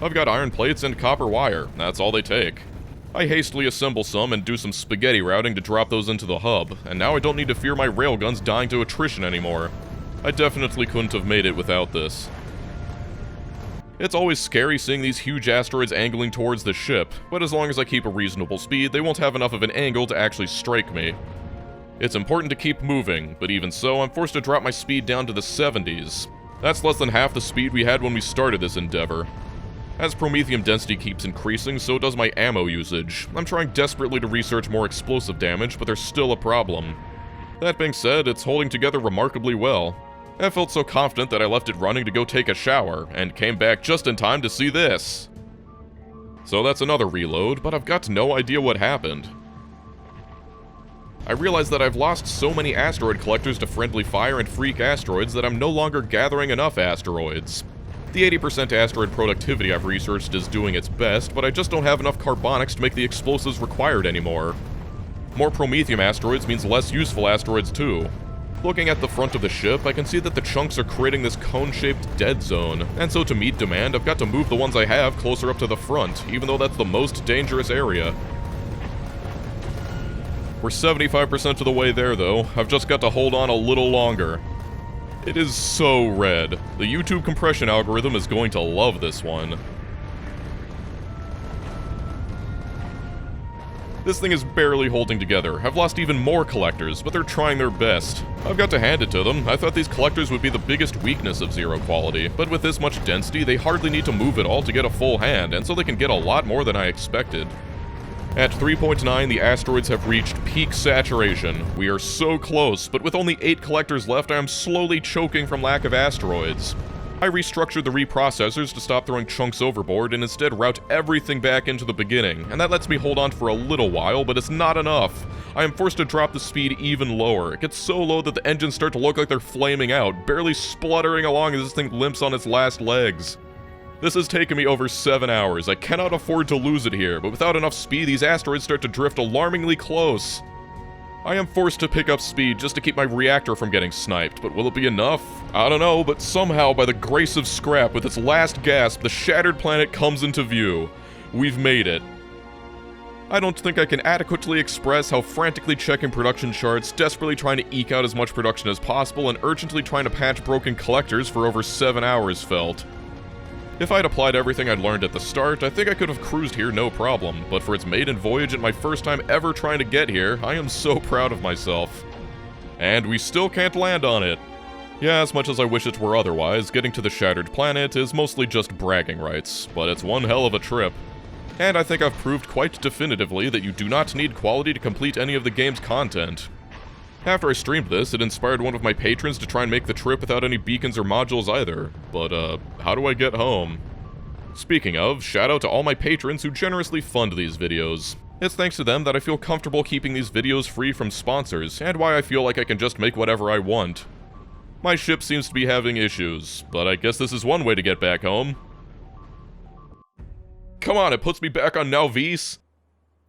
I've got iron plates and copper wire, that's all they take. I hastily assemble some and do some spaghetti routing to drop those into the hub, and now I don't need to fear my railguns dying to attrition anymore. I definitely couldn't have made it without this. It's always scary seeing these huge asteroids angling towards the ship, but as long as I keep a reasonable speed, they won't have enough of an angle to actually strike me. It's important to keep moving, but even so, I'm forced to drop my speed down to the 70s. That's less than half the speed we had when we started this endeavor. As promethium density keeps increasing, so does my ammo usage. I'm trying desperately to research more explosive damage, but there's still a problem. That being said, it's holding together remarkably well. I felt so confident that I left it running to go take a shower, and came back just in time to see this. So that's another reload, but I've got no idea what happened. I realized that I've lost so many asteroid collectors to friendly fire and freak asteroids that I'm no longer gathering enough asteroids. The 80% asteroid productivity I've researched is doing its best, but I just don't have enough carbonics to make the explosives required anymore. More promethium asteroids means less useful asteroids too. Looking at the front of the ship, I can see that the chunks are creating this cone-shaped dead zone, and so to meet demand, I've got to move the ones I have closer up to the front, even though that's the most dangerous area. We're 75% of the way there though, I've just got to hold on a little longer. It is so red. The YouTube compression algorithm is going to love this one. This thing is barely holding together. I've lost even more collectors, but they're trying their best. I've got to hand it to them. I thought these collectors would be the biggest weakness of zero quality, but with this much density, they hardly need to move at all to get a full hand, and so they can get a lot more than I expected. At 3.9, the asteroids have reached peak saturation. We are so close, but with only 8 collectors left, I am slowly choking from lack of asteroids. I restructured the reprocessors to stop throwing chunks overboard and instead route everything back into the beginning, and that lets me hold on for a little while, but it's not enough. I am forced to drop the speed even lower. It gets so low that the engines start to look like they're flaming out, barely spluttering along as this thing limps on its last legs. This has taken me over 7 hours. I cannot afford to lose it here, but without enough speed, these asteroids start to drift alarmingly close. I am forced to pick up speed just to keep my reactor from getting sniped, but will it be enough? I don't know, but somehow, by the grace of scrap, with its last gasp, the shattered planet comes into view. We've made it. I don't think I can adequately express how frantically checking production charts, desperately trying to eke out as much production as possible, and urgently trying to patch broken collectors for over 7 hours felt. If I'd applied everything I'd learned at the start, I think I could have cruised here no problem, but for its maiden voyage and my first time ever trying to get here, I am so proud of myself. And we still can't land on it. Yeah, as much as I wish it were otherwise, getting to the Shattered Planet is mostly just bragging rights, but it's one hell of a trip. And I think I've proved quite definitively that you do not need quality to complete any of the game's content. After I streamed this, it inspired one of my patrons to try and make the trip without any beacons or modules either, but how do I get home? Speaking of, shout out to all my patrons who generously fund these videos. It's thanks to them that I feel comfortable keeping these videos free from sponsors, and why I feel like I can just make whatever I want. My ship seems to be having issues, but I guess this is one way to get back home. Come on, it puts me back on Nauvis.